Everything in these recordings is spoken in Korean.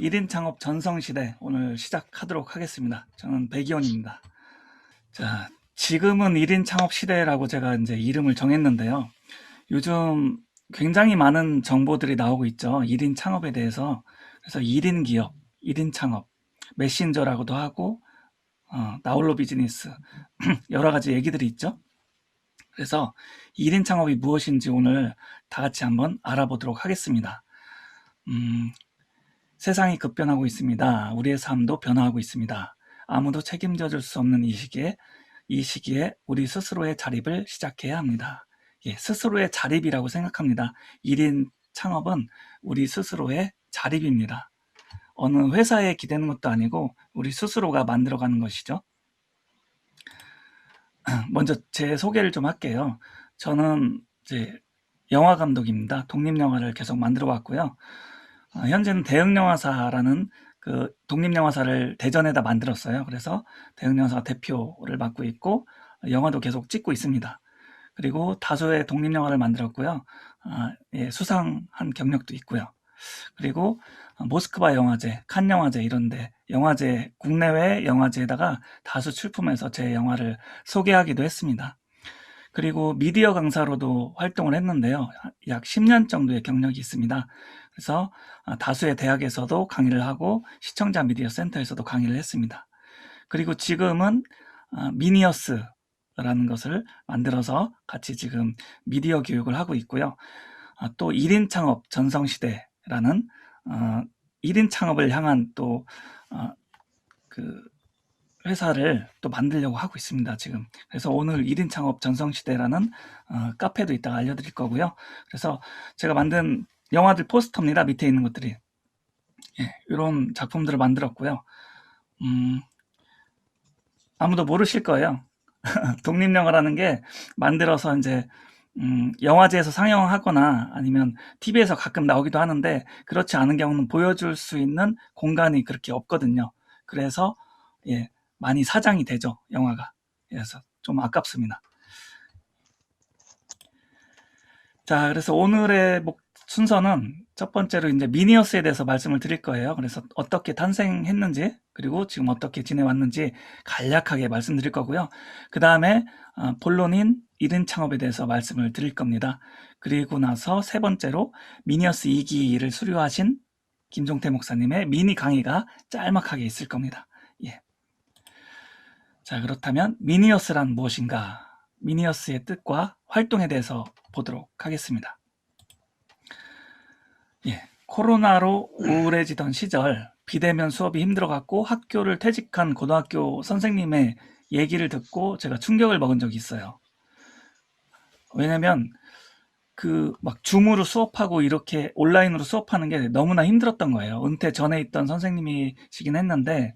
1인 창업 전성시대 오늘 시작하도록 하겠습니다. 저는 백이원입니다. 자, 지금은 1인 창업 시대라고 제가 이제 이름을 정했는데요. 요즘 굉장히 많은 정보들이 나오고 있죠. 1인 창업에 대해서. 그래서 1인 기업, 1인 창업, 메신저라고도 하고, 나홀로 비즈니스, 여러 가지 얘기들이 있죠. 그래서 1인 창업이 무엇인지 오늘 다 같이 한번 알아보도록 하겠습니다. 세상이 급변하고 있습니다. 우리의 삶도 변화하고 있습니다. 아무도 책임져 줄 수 없는 이 시기에 우리 스스로의 자립을 시작해야 합니다. 예, 스스로의 자립이라고 생각합니다. 1인 창업은 우리 스스로의 자립입니다. 어느 회사에 기대는 것도 아니고 우리 스스로가 만들어가는 것이죠. 먼저 제 소개를 좀 할게요. 저는 이제 영화 감독입니다. 독립영화를 계속 만들어 왔고요. 현재는 대흥영화사라는 그 독립영화사를 대전에다 만들었어요. 그래서 대흥영화사 대표를 맡고 있고 영화도 계속 찍고 있습니다. 그리고 다수의 독립영화를 만들었고요. 예, 수상한 경력도 있고요. 그리고 모스크바 영화제, 칸 영화제 이런데 영화제, 국내외 영화제에다가 다수 출품해서 제 영화를 소개하기도 했습니다. 그리고 미디어 강사로도 활동을 했는데요. 약 10년 정도의 경력이 있습니다. 그래서 다수의 대학에서도 강의를 하고 시청자 미디어 센터에서도 강의를 했습니다. 그리고 지금은 미니어스라는 것을 만들어서 같이 지금 미디어 교육을 하고 있고요. 또 1인 창업 전성시대라는 1인 창업을 향한 또 그 회사를 또 만들려고 하고 있습니다, 지금. 그래서 오늘 1인 창업 전성시대라는 카페도 이따가 알려드릴 거고요. 그래서 제가 만든 영화들 포스터입니다, 밑에 있는 것들이. 예, 이런 작품들을 만들었고요. 아무도 모르실 거예요. 독립영화라는 게 만들어서 이제 영화제에서 상영하거나 아니면 TV에서 가끔 나오기도 하는데 그렇지 않은 경우는 보여줄 수 있는 공간이 그렇게 없거든요. 그래서 예, 많이 사장이 되죠, 영화가. 그래서 좀 아깝습니다. 자, 그래서 오늘의 순서는 첫 번째로 이제 미니어스에 대해서 말씀을 드릴 거예요. 그래서 어떻게 탄생했는지, 그리고 지금 어떻게 지내왔는지 간략하게 말씀드릴 거고요. 그 다음에 본론인 1인 창업에 대해서 말씀을 드릴 겁니다. 그리고 나서 세 번째로 미니어스 2기를 수료하신 김종태 목사님의 미니 강의가 짤막하게 있을 겁니다. 예. 자, 그렇다면 미니어스란 무엇인가? 미니어스의 뜻과 활동에 대해서 보도록 하겠습니다. 예, 코로나로 우울해지던 시절 비대면 수업이 힘들어갖고 학교를 퇴직한 고등학교 선생님의 얘기를 듣고 제가 충격을 먹은 적이 있어요. 왜냐면 그 막 줌으로 수업하고 이렇게 온라인으로 수업하는 게 너무나 힘들었던 거예요. 은퇴 전에 있던 선생님이시긴 했는데,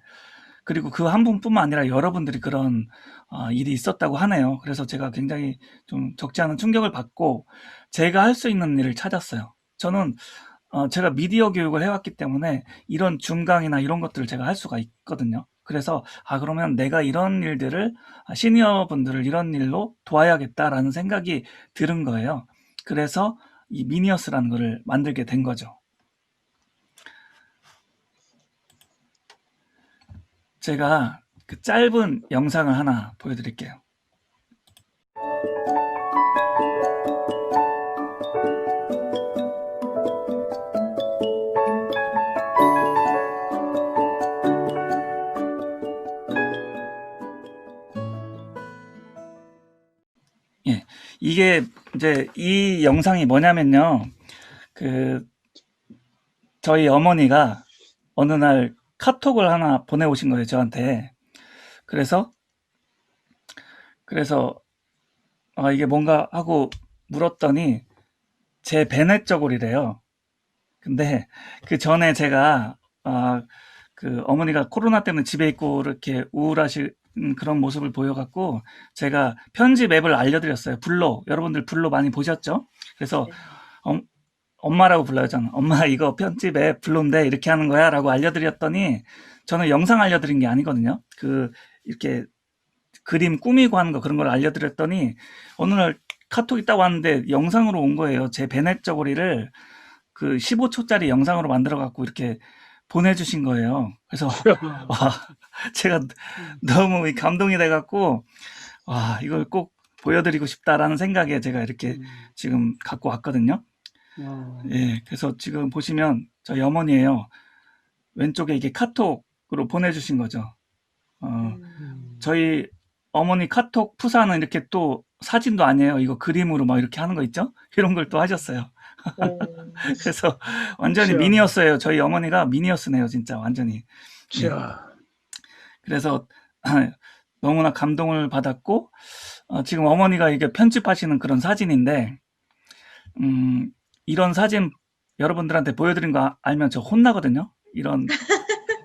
그리고 그 한 분뿐만 아니라 여러분들이 그런 일이 있었다고 하네요. 그래서 제가 굉장히 좀 적지 않은 충격을 받고 제가 할 수 있는 일을 찾았어요. 저는 제가 미디어 교육을 해왔기 때문에 이런 줌 강의나 이런 것들을 제가 할 수가 있거든요. 그래서 그러면 내가 이런 일들을 시니어 분들을 이런 일로 도와야겠다라는 생각이 들은 거예요. 그래서 이 미니어스라는 거를 만들게 된 거죠. 제가 그 짧은 영상을 하나 보여드릴게요. 예, 이게 이제 이 영상이 뭐냐면요. 그 저희 어머니가 어느 날 카톡을 하나 보내오신 거예요, 저한테. 그래서 이게 뭔가 하고 물었더니 제 베넷 저고리래요. 근데 그 전에 제가 그 어머니가 코로나 때문에 집에 있고 이렇게 우울하신 그런 모습을 보여갖고 제가 편집 앱을 알려드렸어요. 블로. 여러분들 블로 많이 보셨죠? 그래서 엄마라고 불러요, 저는. 엄마 이거 편집 앱 블로인데 이렇게 하는 거야 라고 알려드렸더니 저는 영상 알려드린 게 아니거든요. 그 이렇게 그림 꾸미고 하는 거 그런 걸 알려드렸더니 어느 날 카톡이 딱 왔는데 영상으로 온 거예요. 제 베넷 저고리를 그 15초짜리 영상으로 만들어 갖고 이렇게 보내주신 거예요. 그래서 이야. 와, 제가 음, 너무 감동이 돼갖고 와, 이걸 꼭 보여드리고 싶다라는 생각에 제가 이렇게 음, 지금 갖고 왔거든요. 어, 예, 그래서 지금 보시면 저희 어머니예요. 왼쪽에 이게 카톡으로 보내주신 거죠. 어, 음, 저희 어머니 카톡 푸사는 이렇게 또 사진도 아니에요. 이거 그림으로 막 이렇게 하는 거 있죠? 이런 걸 또 하셨어요. 어, 그래서 완전히 자, 미니였어요. 저희 어머니가 미니였네요, 진짜 완전히. 예. 자, 그래서 너무나 감동을 받았고 지금 어머니가 이게 편집하시는 그런 사진인데 음, 이런 사진 여러분들한테 보여드린 거 알면 저 혼나거든요.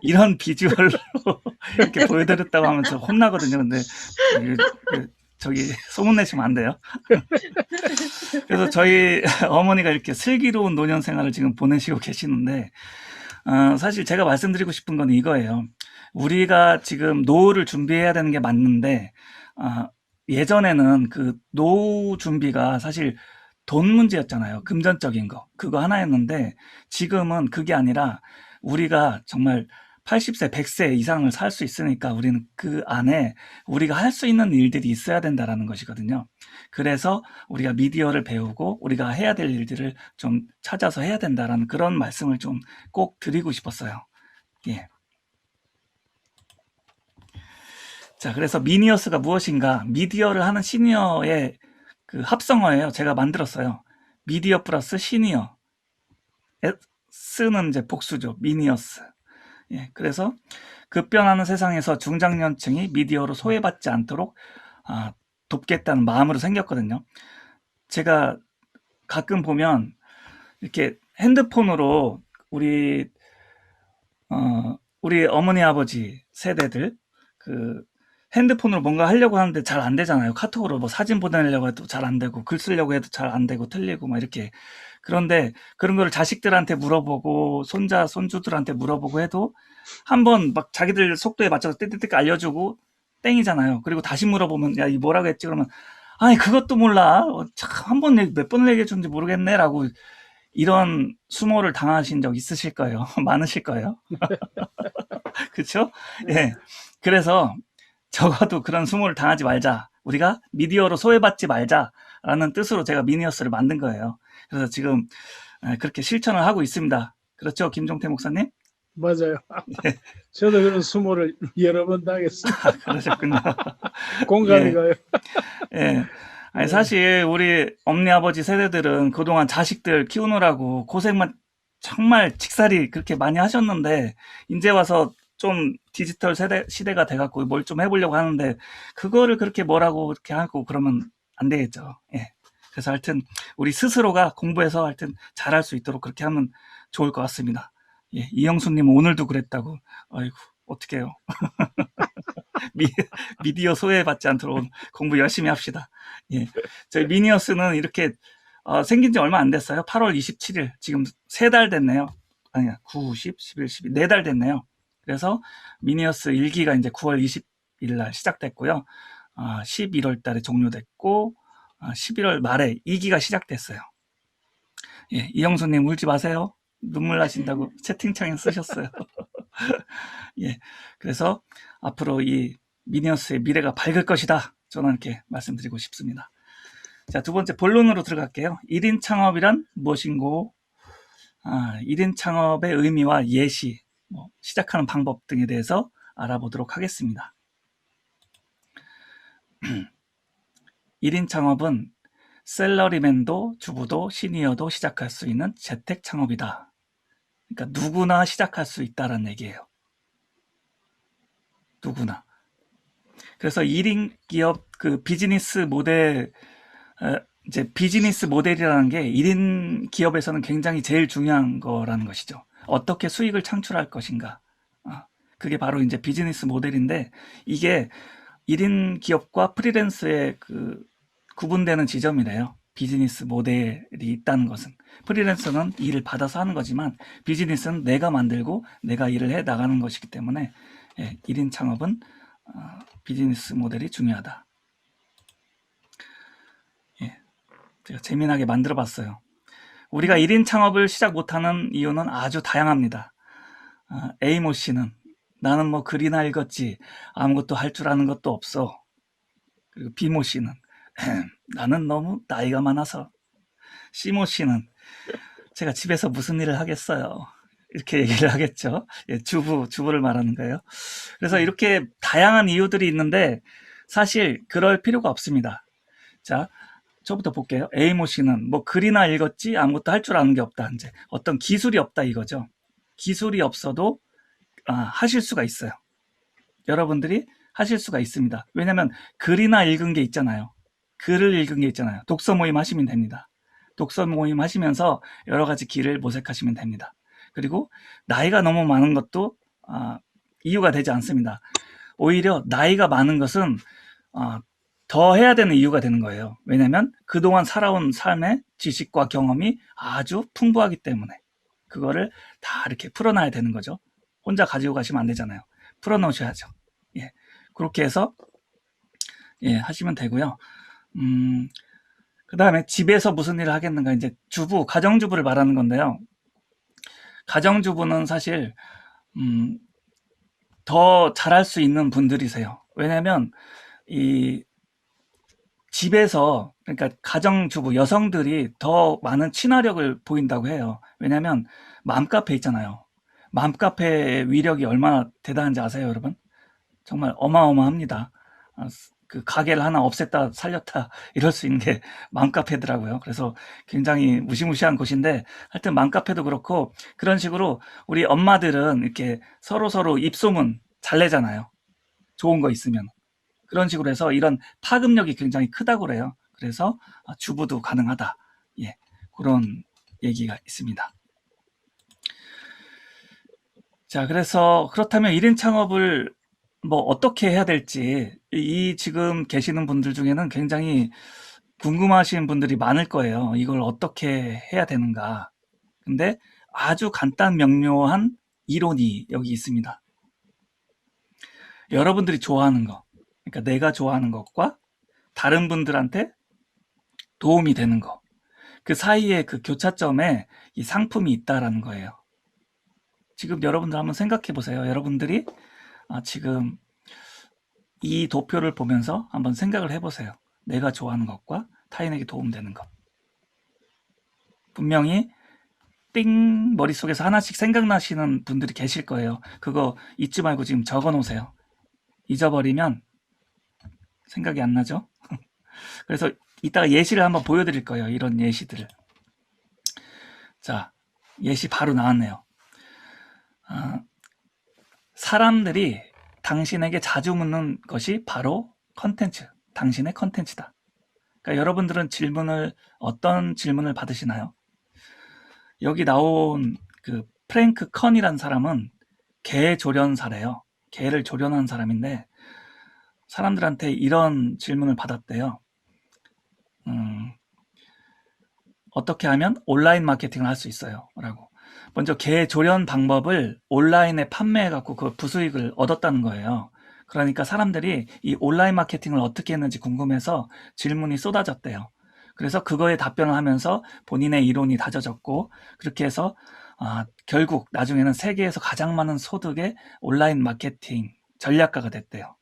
이런 비주얼로 이렇게 보여드렸다고 하면 저 혼나거든요. 근데 저기 소문내시면 안 돼요. 그래서 저희 어머니가 이렇게 슬기로운 노년 생활을 지금 보내시고 계시는데 사실 제가 말씀드리고 싶은 건 이거예요. 우리가 지금 노후를 준비해야 되는 게 맞는데 어, 예전에는 그 노후 준비가 사실 돈 문제였잖아요. 금전적인 거. 그거 하나였는데 지금은 그게 아니라 우리가 정말 80세, 100세 이상을 살 수 있으니까 우리는 그 안에 우리가 할 수 있는 일들이 있어야 된다라는 것이거든요. 그래서 우리가 미디어를 배우고 우리가 해야 될 일들을 좀 찾아서 해야 된다라는 그런 말씀을 좀 꼭 드리고 싶었어요. 예. 자, 그래서 미니어스가 무엇인가? 미디어를 하는 시니어의 그 합성어예요. 제가 만들었어요. 미디어 플러스 시니어. S는 이제 복수죠. 미니어스. 예. 그래서 급변하는 세상에서 중장년층이 미디어로 소외받지 않도록 아, 돕겠다는 마음으로 생겼거든요. 제가 가끔 보면 이렇게 핸드폰으로 우리 우리 어머니 아버지 세대들 그 핸드폰으로 뭔가 하려고 하는데 잘 안 되잖아요. 카톡으로 뭐 사진 보내려고 해도 잘 안 되고 글 쓰려고 해도 잘 안 되고 틀리고 막 이렇게. 그런데 그런 거를 자식들한테 물어보고 손자 손주들한테 물어보고 해도 한번 막 자기들 속도에 맞춰서 띠띠띠 알려주고 땡이잖아요. 그리고 다시 물어보면 야, 이 뭐라고 했지? 그러면 아니 그것도 몰라. 한번 몇 번을 얘기해 줬는지 모르겠네라고 이런 수모를 당하신 적 있으실 거예요. 많으실 거예요. 그쵸? 예. 그래서 적어도 그런 수모를 당하지 말자. 우리가 미디어로 소외받지 말자라는 뜻으로 제가 미니어스를 만든 거예요. 그래서 지금 그렇게 실천을 하고 있습니다. 그렇죠, 김종태 목사님? 맞아요. 저도 그런 수모를 여러 번 당했습니다. 그러셨군요. 공감이 예, 가요. 예. 아니, 네, 사실 우리 엄니 아버지 세대들은 그동안 자식들 키우느라고 고생만 정말 직살이 그렇게 많이 하셨는데 이제 와서 좀 디지털 시대가 돼갖고 뭘 좀 해보려고 하는데 그거를 그렇게 뭐라고 이렇게 하고 그러면 안 되겠죠. 예. 그래서 하여튼 우리 스스로가 공부해서 하여튼 잘할 수 있도록 그렇게 하면 좋을 것 같습니다. 예, 이영수님 오늘도 그랬다고. 아이고 어떡해요. 미, 미디어 소외받지 않도록 공부 열심히 합시다. 예. 저희 미니어스는 이렇게 생긴 지 얼마 안 됐어요. 8월 27일. 지금 3달 됐네요. 아니야. 9, 10, 11, 12. 4달 됐네요. 그래서 미니어스 1기가 이제 9월 20일 날 시작됐고요. 11월 달에 종료됐고 11월 말에 2기가 시작됐어요. 예, 이영수님 울지 마세요. 눈물 나신다고 채팅창에 쓰셨어요. 예, 그래서 앞으로 이 미니어스의 미래가 밝을 것이다. 저는 이렇게 말씀드리고 싶습니다. 자, 두 번째 본론으로 들어갈게요. 1인 창업이란 무엇인고, 1인 창업의 의미와 예시, 시작하는 방법 등에 대해서 알아보도록 하겠습니다. 1인 창업은 셀러리맨도 주부도 시니어도 시작할 수 있는 재택 창업이다. 그러니까 누구나 시작할 수 있다는 얘기예요. 누구나. 그래서 1인 기업 그 비즈니스 모델 이제 비즈니스 모델이라는 게 1인 기업에서는 굉장히 제일 중요한 거라는 것이죠. 어떻게 수익을 창출할 것인가. 그게 바로 이제 비즈니스 모델인데 이게 1인 기업과 프리랜서의 그 구분되는 지점이래요. 비즈니스 모델이 있다는 것은. 프리랜서는 일을 받아서 하는 거지만 비즈니스는 내가 만들고 내가 일을 해 나가는 것이기 때문에 1인 창업은 비즈니스 모델이 중요하다. 예, 제가 재미나게 만들어 봤어요. 우리가 1인 창업을 시작 못하는 이유는 아주 다양합니다. A모 씨는 나는 뭐 글이나 읽었지 아무것도 할 줄 아는 것도 없어. 그리고 B모 씨는 나는 너무 나이가 많아서. C모 씨는 제가 집에서 무슨 일을 하겠어요. 이렇게 얘기를 하겠죠. 예, 주부를 말하는 거예요. 그래서 이렇게 다양한 이유들이 있는데 사실 그럴 필요가 없습니다. 자, 저부터 볼게요. A모 씨는 뭐 글이나 읽었지 아무것도 할 줄 아는 게 없다. 이제 어떤 기술이 없다 이거죠. 기술이 없어도 하실 수가 있어요. 여러분들이 하실 수가 있습니다. 왜냐하면 글이나 읽은 게 있잖아요. 글을 읽은 게 있잖아요. 독서 모임 하시면 됩니다. 독서 모임 하시면서 여러 가지 길을 모색하시면 됩니다. 그리고 나이가 너무 많은 것도 이유가 되지 않습니다. 오히려 나이가 많은 것은 더 해야 되는 이유가 되는 거예요. 왜냐하면 그동안 살아온 삶의 지식과 경험이 아주 풍부하기 때문에 그거를 다 이렇게 풀어놔야 되는 거죠. 혼자 가지고 가시면 안 되잖아요. 풀어놓으셔야죠. 예, 그렇게 해서 예, 하시면 되고요. 그 다음에 집에서 무슨 일을 하겠는가, 이제 가정주부를 말하는 건데요. 가정주부는 사실 더 잘할 수 있는 분들이세요. 왜냐하면 이 집에서, 그러니까 가정주부 여성들이 더 많은 친화력을 보인다고 해요. 왜냐하면 맘카페 있잖아요. 맘카페의 위력이 얼마나 대단한지 아세요, 여러분? 정말 어마어마합니다. 그 가게를 하나 없앴다 살렸다 이럴 수 있는 게 맘카페더라고요. 그래서 굉장히 무시무시한 곳인데, 하여튼 맘카페도 그렇고 그런 식으로 우리 엄마들은 이렇게 서로 입소문 잘 내잖아요. 좋은 거 있으면. 그런 식으로 해서 이런 파급력이 굉장히 크다고 그래요. 그래서 주부도 가능하다. 예, 그런 얘기가 있습니다. 자, 그래서 그렇다면 1인 창업을 뭐 어떻게 해야 될지, 이 지금 계시는 분들 중에는 굉장히 궁금하신 분들이 많을 거예요. 이걸 어떻게 해야 되는가. 근데 아주 간단 명료한 이론이 여기 있습니다. 여러분들이 좋아하는 거, 그러니까 내가 좋아하는 것과 다른 분들한테 도움이 되는 거, 그 사이에 그 교차점에 이 상품이 있다라는 거예요. 지금 여러분들 한번 생각해 보세요. 여러분들이 지금 이 도표를 보면서 한번 생각을 해보세요. 내가 좋아하는 것과 타인에게 도움되는 것. 분명히 띵 머릿속에서 하나씩 생각나시는 분들이 계실 거예요. 그거 잊지 말고 지금 적어 놓으세요. 잊어버리면 생각이 안 나죠? 그래서 이따가 예시를 한번 보여드릴 거예요. 이런 예시들을. 자, 예시 바로 나왔네요. 사람들이 당신에게 자주 묻는 것이 바로 컨텐츠, 당신의 컨텐츠다. 그러니까 여러분들은 어떤 질문을 받으시나요? 여기 나온 그 프랭크 컨이라는 사람은 개 조련사래요. 개를 조련한 사람인데 사람들한테 이런 질문을 받았대요. 어떻게 하면 온라인 마케팅을 할 수 있어요? 라고. 먼저 개 조련 방법을 온라인에 판매해갖고 그 부수익을 얻었다는 거예요. 그러니까 사람들이 이 온라인 마케팅을 어떻게 했는지 궁금해서 질문이 쏟아졌대요. 그래서 그거에 답변을 하면서 본인의 이론이 다져졌고, 그렇게 해서 결국 나중에는 세계에서 가장 많은 소득의 온라인 마케팅 전략가가 됐대요.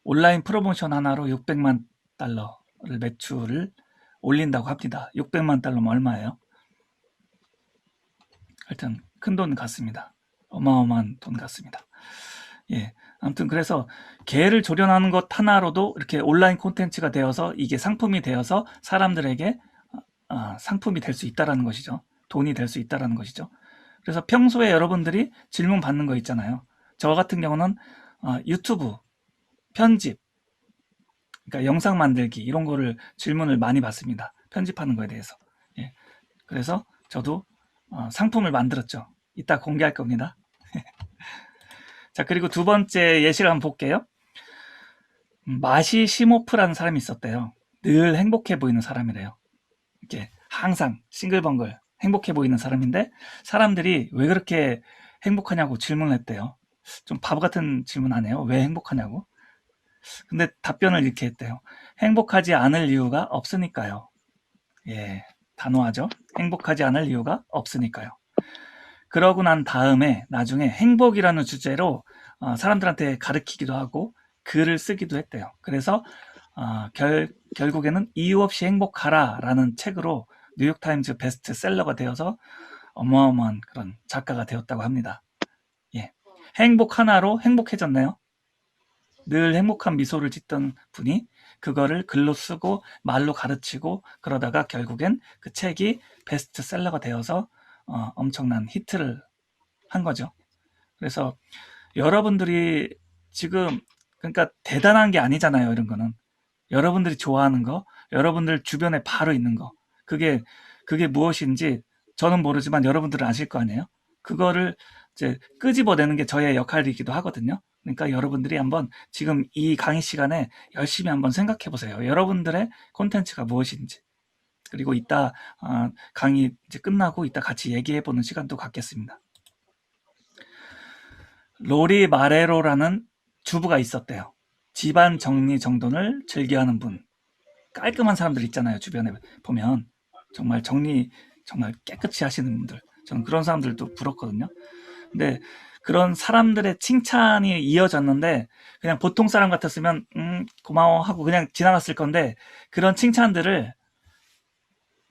온라인 프로모션 하나로 600만 달러를 매출을 올린다고 합니다. 600만 달러면 얼마예요? 하여튼 큰 돈 같습니다. 어마어마한 돈 같습니다. 예, 아무튼 그래서 개를 조련하는 것 하나로도 이렇게 온라인 콘텐츠가 되어서 이게 상품이 되어서 사람들에게 상품이 될 수 있다라는 것이죠. 돈이 될 수 있다라는 것이죠. 그래서 평소에 여러분들이 질문 받는 거 있잖아요. 저 같은 경우는 유튜브 편집, 그러니까 영상 만들기 이런 거를 질문을 많이 받습니다. 편집하는 거에 대해서. 예, 그래서 저도 상품을 만들었죠. 이따 공개할 겁니다. 자, 그리고 두 번째 예시를 한번 볼게요. 마시 시모프라는 사람이 있었대요. 늘 행복해 보이는 사람이래요. 이렇게 항상 싱글벙글 행복해 보이는 사람인데 사람들이 왜 그렇게 행복하냐고 질문을 했대요. 좀 바보 같은 질문 안 해요? 왜 행복하냐고? 근데 답변을 이렇게 했대요. 행복하지 않을 이유가 없으니까요. 예, 단호하죠? 행복하지 않을 이유가 없으니까요. 그러고 난 다음에 나중에 행복이라는 주제로 사람들한테 가르치기도 하고 글을 쓰기도 했대요. 그래서 결국에는 이유 없이 행복하라라는 책으로 뉴욕타임즈 베스트셀러가 되어서 어마어마한 그런 작가가 되었다고 합니다. 예. 행복 하나로 행복해졌네요. 늘 행복한 미소를 짓던 분이 그거를 글로 쓰고 말로 가르치고 그러다가 결국엔 그 책이 베스트셀러가 되어서 엄청난 히트를 한 거죠. 그래서 여러분들이 지금 그러니까 대단한 게 아니잖아요. 이런 거는 여러분들이 좋아하는 거, 여러분들 주변에 바로 있는 거, 그게 무엇인지 저는 모르지만 여러분들은 아실 거 아니에요. 그거를 이제 끄집어내는 게 저의 역할이기도 하거든요. 그러니까 여러분들이 한번 지금 이 강의 시간에 열심히 한번 생각해 보세요. 여러분들의 콘텐츠가 무엇인지. 그리고 이따 강의 이제 끝나고 이따 같이 얘기해 보는 시간도 갖겠습니다. 로리 마레로라는 주부가 있었대요. 집안 정리 정돈을 즐겨하는 분. 깔끔한 사람들 있잖아요. 주변에 보면 정말 정리 정말 깨끗이 하시는 분들. 저는 그런 사람들도 부럽거든요. 근데 그런 사람들의 칭찬이 이어졌는데 그냥 보통 사람 같았으면 고마워 하고 그냥 지나갔을 건데 그런 칭찬들을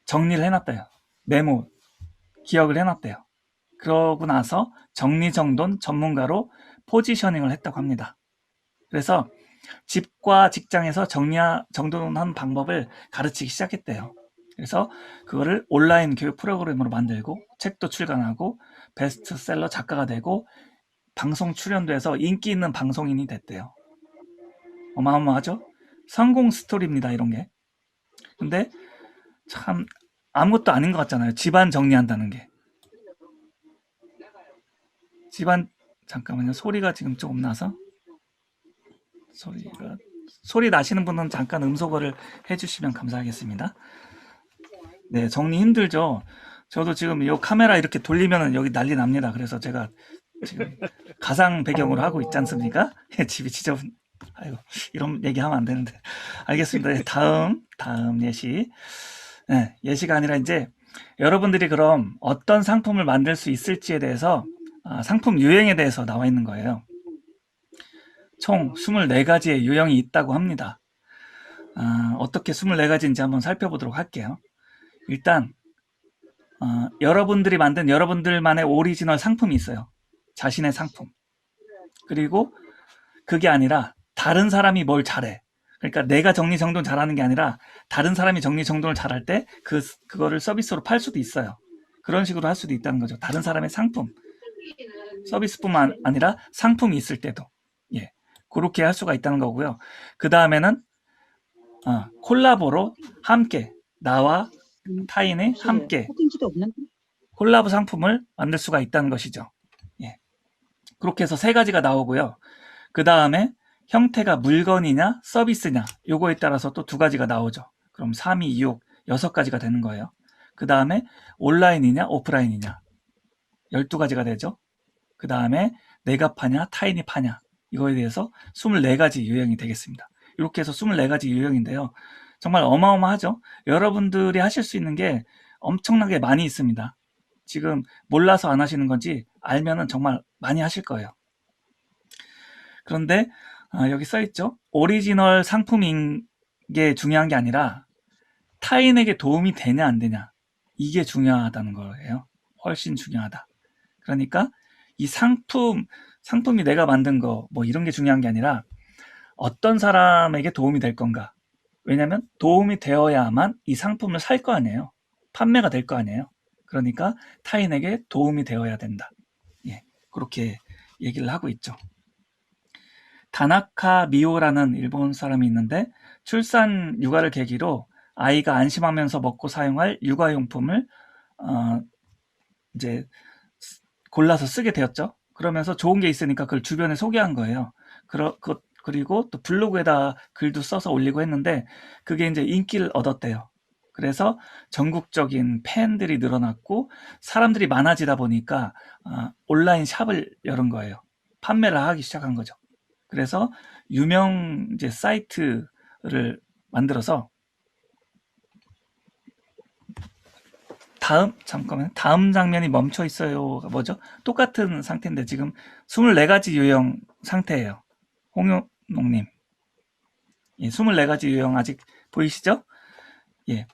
정리를 해놨대요. 메모, 기억을 해놨대요. 그러고 나서 정리정돈 전문가로 포지셔닝을 했다고 합니다. 그래서 집과 직장에서 정돈하는 방법을 가르치기 시작했대요. 그래서 그거를 온라인 교육 프로그램으로 만들고 책도 출간하고 베스트셀러 작가가 되고 방송 출연도 해서 인기 있는 방송인이 됐대요. 어마어마하죠? 성공 스토리입니다. 이런 게. 근데 참 아무것도 아닌 것 같잖아요. 집안 정리한다는 게. 잠깐만요. 소리가 지금 조금 나서 소리 나시는 분은 잠깐 음소거를 해주시면 감사하겠습니다. 네, 정리 힘들죠. 저도 지금 이 카메라 이렇게 돌리면 여기 난리 납니다. 그래서 제가 지금 가상 배경으로 하고 있지 않습니까? 집이 지저분. 아이고, 이런 얘기하면 안 되는데. 알겠습니다. 네, 다음 예시. 네, 예시가 아니라 이제 여러분들이 그럼 어떤 상품을 만들 수 있을지에 대해서 상품 유형에 대해서 나와 있는 거예요. 총 24가지의 유형이 있다고 합니다. 어떻게 24가지인지 한번 살펴보도록 할게요. 일단 여러분들이 만든 여러분들만의 오리지널 상품이 있어요. 자신의 상품. 그리고 그게 아니라 다른 사람이 뭘 잘해. 그러니까 내가 정리정돈 잘하는 게 아니라 다른 사람이 정리정돈을 잘할 때 그거를 서비스로 팔 수도 있어요. 그런 식으로 할 수도 있다는 거죠. 다른 사람의 상품. 서비스뿐만 아니라 상품이 있을 때도. 예. 그렇게 할 수가 있다는 거고요. 그 다음에는 콜라보로 함께 나와 타인이 함께 콜라보 상품을 만들 수가 있다는 것이죠. 예. 그렇게 해서 3가지가 나오고요. 그 다음에 형태가 물건이냐 서비스냐 요거에 따라서 또 2가지가 나오죠. 그럼 3, 2, 6, 6가지가 되는 거예요. 그 다음에 온라인이냐 오프라인이냐 12가지가 되죠. 그 다음에 내가 파냐 타인이 파냐 이거에 대해서 24가지 유형이 되겠습니다. 이렇게 해서 24가지 유형인데요. 정말 어마어마하죠. 여러분들이 하실 수 있는 게 엄청나게 많이 있습니다. 지금 몰라서 안 하시는 건지 알면은 정말 많이 하실 거예요. 그런데 여기 써있죠. 오리지널 상품인 게 중요한 게 아니라 타인에게 도움이 되냐 안 되냐 이게 중요하다는 거예요. 훨씬 중요하다. 그러니까 이 상품이 내가 만든 거 뭐 이런 게 중요한 게 아니라 어떤 사람에게 도움이 될 건가. 왜냐하면 도움이 되어야만 이 상품을 살 거 아니에요. 판매가 될 거 아니에요. 그러니까 타인에게 도움이 되어야 된다. 예, 그렇게 얘기를 하고 있죠. 다나카 미오라는 일본 사람이 있는데 출산 육아를 계기로 아이가 안심하면서 먹고 사용할 육아용품을 이제 골라서 쓰게 되었죠. 그러면서 좋은 게 있으니까 그걸 주변에 소개한 거예요. 그리고 또 블로그에다 글도 써서 올리고 했는데 그게 이제 인기를 얻었대요. 그래서 전국적인 팬들이 늘어났고 사람들이 많아지다 보니까 온라인 샵을 열은 거예요. 판매를 하기 시작한 거죠. 그래서 유명 이제 사이트를 만들어서 다음 장면이 멈춰 있어요가 뭐죠? 똑같은 상태인데 지금 24가지 유형 상태예요. 홍용농님. 예, 24가지 유형 아직 보이시죠? 예.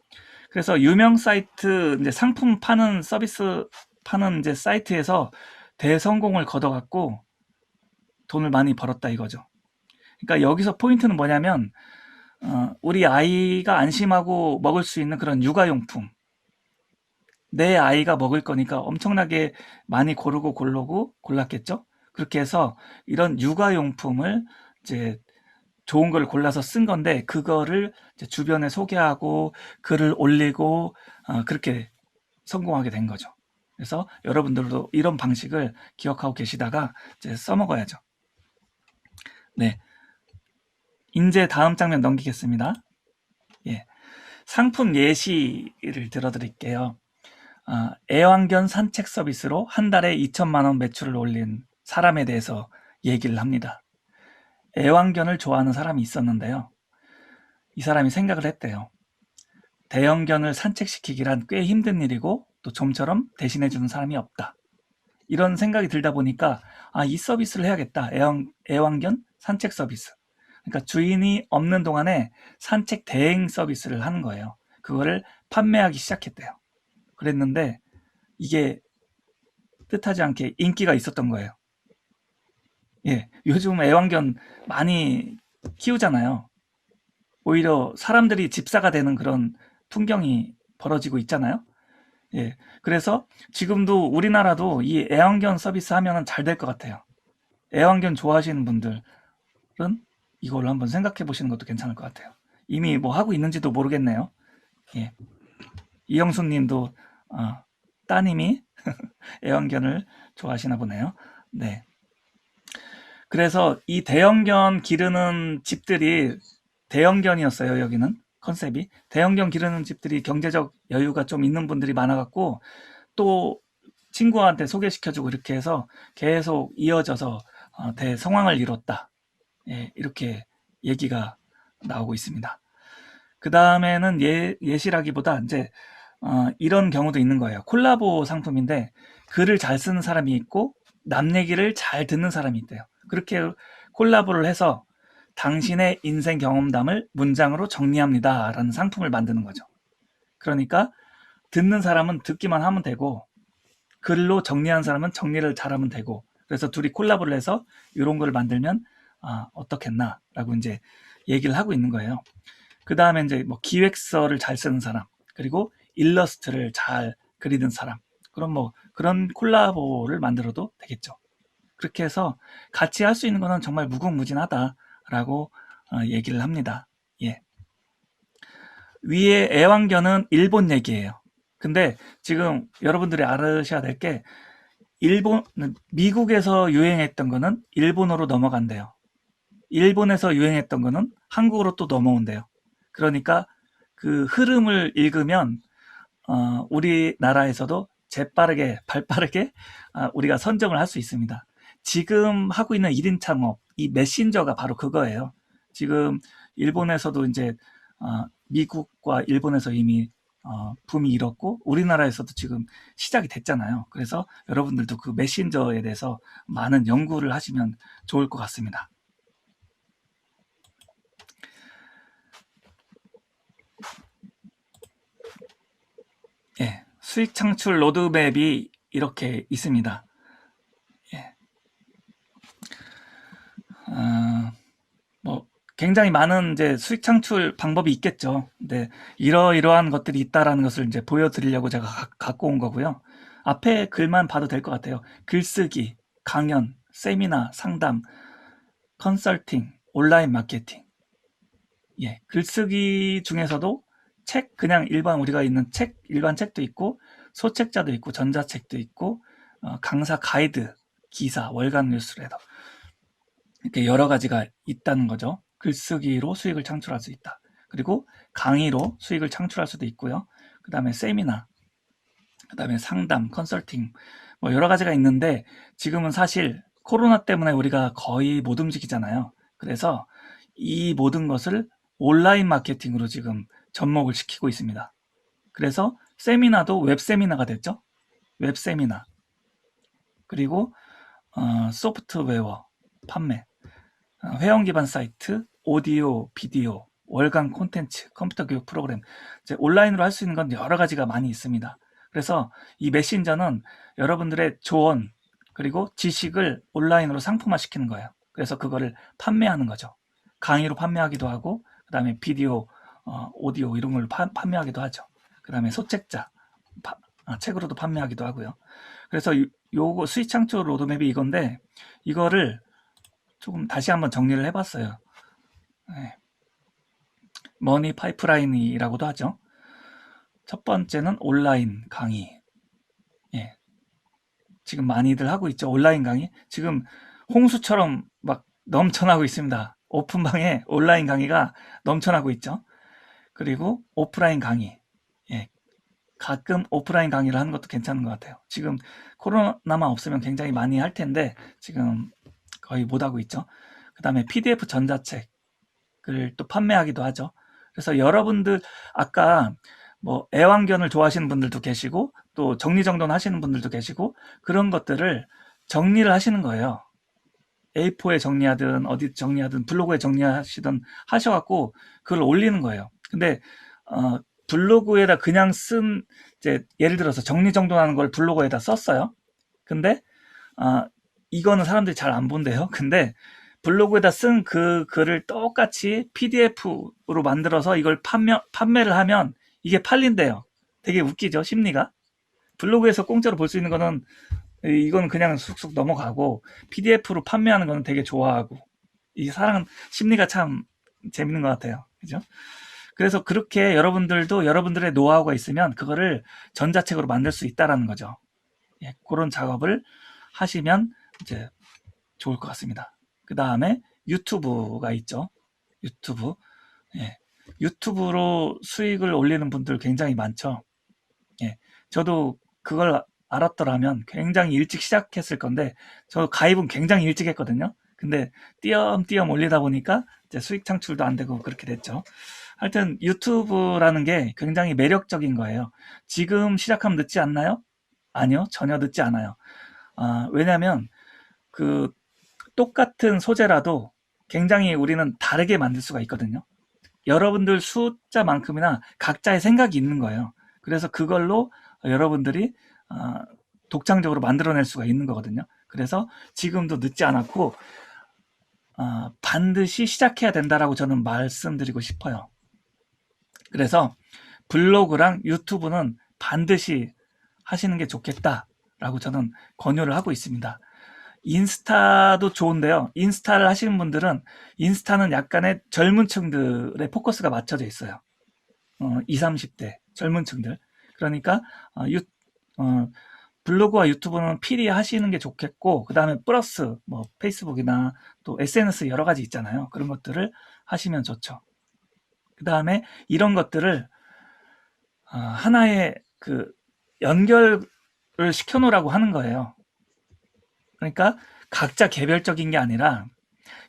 그래서 유명 사이트, 이제 상품 파는 서비스 파는 이제 사이트에서 대성공을 거둬갖고 돈을 많이 벌었다 이거죠. 그러니까 여기서 포인트는 뭐냐면, 우리 아이가 안심하고 먹을 수 있는 그런 육아용품. 내 아이가 먹을 거니까 엄청나게 많이 고르고 골랐겠죠? 그렇게 해서 이런 육아용품을 이제 좋은 걸 골라서 쓴 건데, 그거를 이제 주변에 소개하고 글을 올리고, 그렇게 성공하게 된 거죠. 그래서 여러분들도 이런 방식을 기억하고 계시다가 이제 써먹어야죠. 네. 이제 다음 장면 넘기겠습니다. 예. 상품 예시를 들어드릴게요. 애완견 산책 서비스로 한 달에 2천만 원 매출을 올린 사람에 대해서 얘기를 합니다. 애완견을 좋아하는 사람이 있었는데요. 이 사람이 생각을 했대요. 대형견을 산책시키기란 꽤 힘든 일이고 또 좀처럼 대신해주는 사람이 없다. 이런 생각이 들다 보니까 이 서비스를 해야겠다. 애완견 산책 서비스. 그러니까 주인이 없는 동안에 산책 대행 서비스를 하는 거예요. 그거를 판매하기 시작했대요. 그랬는데 이게 뜻하지 않게 인기가 있었던 거예요. 예, 요즘 애완견 많이 키우잖아요. 오히려 사람들이 집사가 되는 그런 풍경이 벌어지고 있잖아요. 예, 그래서 지금도 우리나라도 이 애완견 서비스 하면은 잘 될 것 같아요. 애완견 좋아하시는 분들은 이걸로 한번 생각해 보시는 것도 괜찮을 것 같아요. 이미 뭐 하고 있는지도 모르겠네요. 예. 이영수 님도 따님이 애완견을 좋아하시나 보네요. 네. 그래서 이 대형견 기르는 집들이 대형견이었어요. 여기는 컨셉이 대형견 기르는 집들이 경제적 여유가 좀 있는 분들이 많아갖고 또 친구한테 소개시켜주고 이렇게 해서 계속 이어져서 대성황을 이뤘다. 예, 이렇게 얘기가 나오고 있습니다. 그 다음에는 예시라기보다 이제 이런 경우도 있는 거예요. 콜라보 상품인데 글을 잘 쓰는 사람이 있고 남 얘기를 잘 듣는 사람이 있대요. 그렇게 콜라보를 해서 당신의 인생 경험담을 문장으로 정리합니다 라는 상품을 만드는 거죠. 그러니까 듣는 사람은 듣기만 하면 되고 글로 정리한 사람은 정리를 잘하면 되고, 그래서 둘이 콜라보를 해서 이런 걸 만들면 어떻겠나 라고 이제 얘기를 하고 있는 거예요. 그 다음에 이제 뭐 기획서를 잘 쓰는 사람, 그리고 일러스트를 잘 그리는 사람, 그럼 뭐 그런 콜라보를 만들어도 되겠죠. 그렇게 해서 같이 할 수 있는 거는 정말 무궁무진하다라고 얘기를 합니다. 예. 위에 애완견은 일본 얘기예요. 근데 지금 여러분들이 알으셔야 될 게 미국에서 유행했던 거는 일본어로 넘어간대요. 일본에서 유행했던 거는 한국어로 또 넘어온대요. 그러니까 그 흐름을 읽으면 우리나라에서도 재빠르게 발빠르게 우리가 선점을 할 수 있습니다. 지금 하고 있는 1인 창업, 이 메신저가 바로 그거예요. 지금 일본에서도 이제 미국과 일본에서 이미 붐이 일었고 우리나라에서도 지금 시작이 됐잖아요. 그래서 여러분들도 그 메신저에 대해서 많은 연구를 하시면 좋을 것 같습니다. 예, 수익 창출 로드맵이 이렇게 있습니다. 예. 뭐 굉장히 많은 이제 수익 창출 방법이 있겠죠. 근데 이러이러한 것들이 있다라는 것을 이제 보여드리려고 제가 갖고 온 거고요. 앞에 글만 봐도 될 것 같아요. 글쓰기, 강연, 세미나, 상담, 컨설팅, 온라인 마케팅. 예, 글쓰기 중에서도 책, 그냥 일반 우리가 있는 책, 일반 책도 있고, 소책자도 있고, 전자책도 있고, 강사 가이드, 기사, 월간 뉴스레터. 이렇게 여러 가지가 있다는 거죠. 글쓰기로 수익을 창출할 수 있다. 그리고 강의로 수익을 창출할 수도 있고요. 그 다음에 세미나, 그 다음에 상담, 컨설팅, 뭐 여러 가지가 있는데 지금은 사실 코로나 때문에 우리가 거의 못 움직이잖아요. 그래서 이 모든 것을 온라인 마케팅으로 지금 접목을 시키고 있습니다. 그래서 세미나도 웹 세미나가 됐죠. 웹 세미나. 그리고 소프트웨어 판매, 회원 기반 사이트, 오디오, 비디오, 월간 콘텐츠, 컴퓨터 교육 프로그램. 이제 온라인으로 할 수 있는 건 여러 가지가 많이 있습니다. 그래서 이 메신저는 여러분들의 조언 그리고 지식을 온라인으로 상품화 시키는 거예요. 그래서 그거를 판매하는 거죠. 강의로 판매하기도 하고, 그 다음에 비디오, 오디오 이런 걸 판매하기도 하죠. 그 다음에 소책자, 책으로도 판매하기도 하고요. 그래서 요거 수익 창출 로드맵이 이건데, 이거를 조금 다시 한번 정리를 해봤어요. 네. 머니 파이프라인이라고도 하죠. 첫 번째는 온라인 강의. 예. 지금 많이들 하고 있죠. 온라인 강의. 지금 홍수처럼 막 넘쳐나고 있습니다. 오픈방에 온라인 강의가 넘쳐나고 있죠. 그리고 오프라인 강의. 예. 가끔 오프라인 강의를 하는 것도 괜찮은 것 같아요. 지금 코로나만 없으면 굉장히 많이 할 텐데 지금 거의 못 하고 있죠. 그 다음에 PDF 전자책을 또 판매하기도 하죠. 그래서 여러분들 아까 뭐 애완견을 좋아하시는 분들도 계시고 또 정리정돈 하시는 분들도 계시고 그런 것들을 정리를 하시는 거예요. A4에 정리하든 어디 정리하든 블로그에 정리하시든 하셔갖고 그걸 올리는 거예요. 근데 블로그에다 그냥 쓴 이제 예를 들어서 정리정돈하는 걸 블로그에다 썼어요. 근데 이거는 사람들이 잘 안 본대요. 근데 블로그에다 쓴 그 글을 똑같이 PDF로 만들어서 이걸 판매를 하면 이게 팔린대요. 되게 웃기죠, 심리가. 블로그에서 공짜로 볼 수 있는 거는 이건 그냥 쑥쑥 넘어가고 PDF로 판매하는 거는 되게 좋아하고 이 사람 심리가 참 재밌는 것 같아요. 그죠? 그래서 그렇게 여러분들도 여러분들의 노하우가 있으면 그거를 전자책으로 만들 수 있다라는 거죠. 예, 그런 작업을 하시면 이제 좋을 것 같습니다. 그 다음에 유튜브가 있죠. 유튜브. 예, 유튜브로 수익을 올리는 분들 굉장히 많죠. 예, 저도 그걸 알았더라면 굉장히 일찍 시작했을 건데 저 가입은 굉장히 일찍 했거든요. 근데 띄엄띄엄 올리다 보니까 이제 수익 창출도 안 되고 그렇게 됐죠. 하여튼 유튜브라는 게 굉장히 매력적인 거예요. 지금 시작하면 늦지 않나요? 아니요, 전혀 늦지 않아요. 왜냐하면 그 똑같은 소재라도 굉장히 우리는 다르게 만들 수가 있거든요. 여러분들 숫자만큼이나 각자의 생각이 있는 거예요. 그래서 그걸로 여러분들이 독창적으로 만들어낼 수가 있는 거거든요. 그래서 지금도 늦지 않았고 반드시 시작해야 된다라고 저는 말씀드리고 싶어요. 그래서 블로그랑 유튜브는 반드시 하시는 게 좋겠다라고 저는 권유를 하고 있습니다. 인스타도 좋은데요. 인스타를 하시는 분들은 인스타는 약간의 젊은 층들의 포커스가 맞춰져 있어요. 20, 30대 젊은 층들. 그러니까 블로그와 유튜브는 필히 하시는 게 좋겠고 그 다음에 플러스 뭐 페이스북이나 또 SNS 여러 가지 있잖아요. 그런 것들을 하시면 좋죠. 그 다음에 이런 것들을 하나의 그 연결을 시켜놓으라고 하는 거예요. 그러니까 각자 개별적인 게 아니라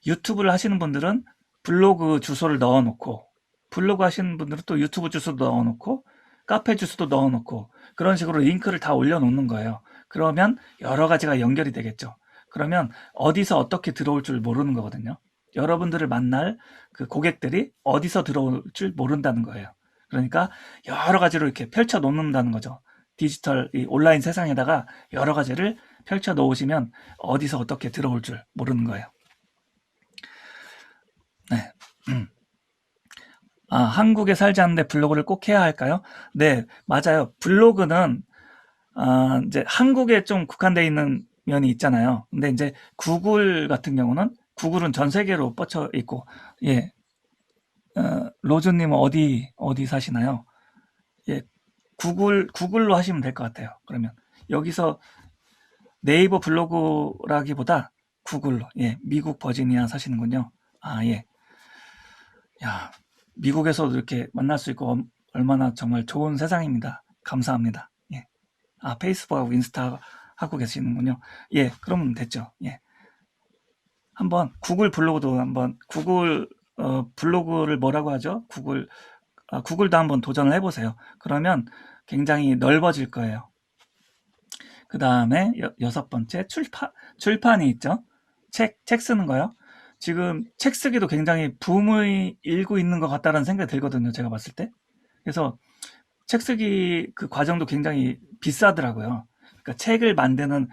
유튜브를 하시는 분들은 블로그 주소를 넣어놓고 블로그 하시는 분들은 또 유튜브 주소도 넣어놓고 카페 주소도 넣어놓고 그런 식으로 링크를 다 올려놓는 거예요. 그러면 여러 가지가 연결이 되겠죠. 그러면 어디서 어떻게 들어올 줄 모르는 거거든요. 여러분들을 만날 그 고객들이 어디서 들어올 줄 모른다는 거예요. 그러니까 여러 가지로 이렇게 펼쳐 놓는다는 거죠. 디지털 이 온라인 세상에다가 여러 가지를 펼쳐 놓으시면 어디서 어떻게 들어올 줄 모르는 거예요. 네. 한국에 살지 않는데 블로그를 꼭 해야 할까요? 네, 맞아요. 블로그는 이제 한국에 좀 국한되어 있는 면이 있잖아요. 근데 이제 구글 같은 경우는 구글은 전 세계로 뻗쳐 있고, 예, 로즈님은 어디 사시나요? 예, 구글로 하시면 될 것 같아요. 그러면 여기서 네이버 블로그라기보다 구글로, 예, 미국 버지니아 사시는군요. 예. 야, 미국에서도 이렇게 만날 수 있고 얼마나 정말 좋은 세상입니다. 감사합니다. 예. 페이스북하고 인스타 하고 계시는군요. 예, 그러면 됐죠. 예. 한번 구글 블로그도 한번 구글 블로그를 뭐라고 하죠? 구글도 한번 도전을 해보세요. 그러면 굉장히 넓어질 거예요. 그 다음에 여섯 번째, 출판이 있죠. 책 쓰는 거요. 지금 책 쓰기도 굉장히 붐을 일고 있는 것 같다는 생각이 들거든요. 제가 봤을 때. 그래서 책 쓰기 그 과정도 굉장히 비싸더라고요. 그러니까 책을 만드는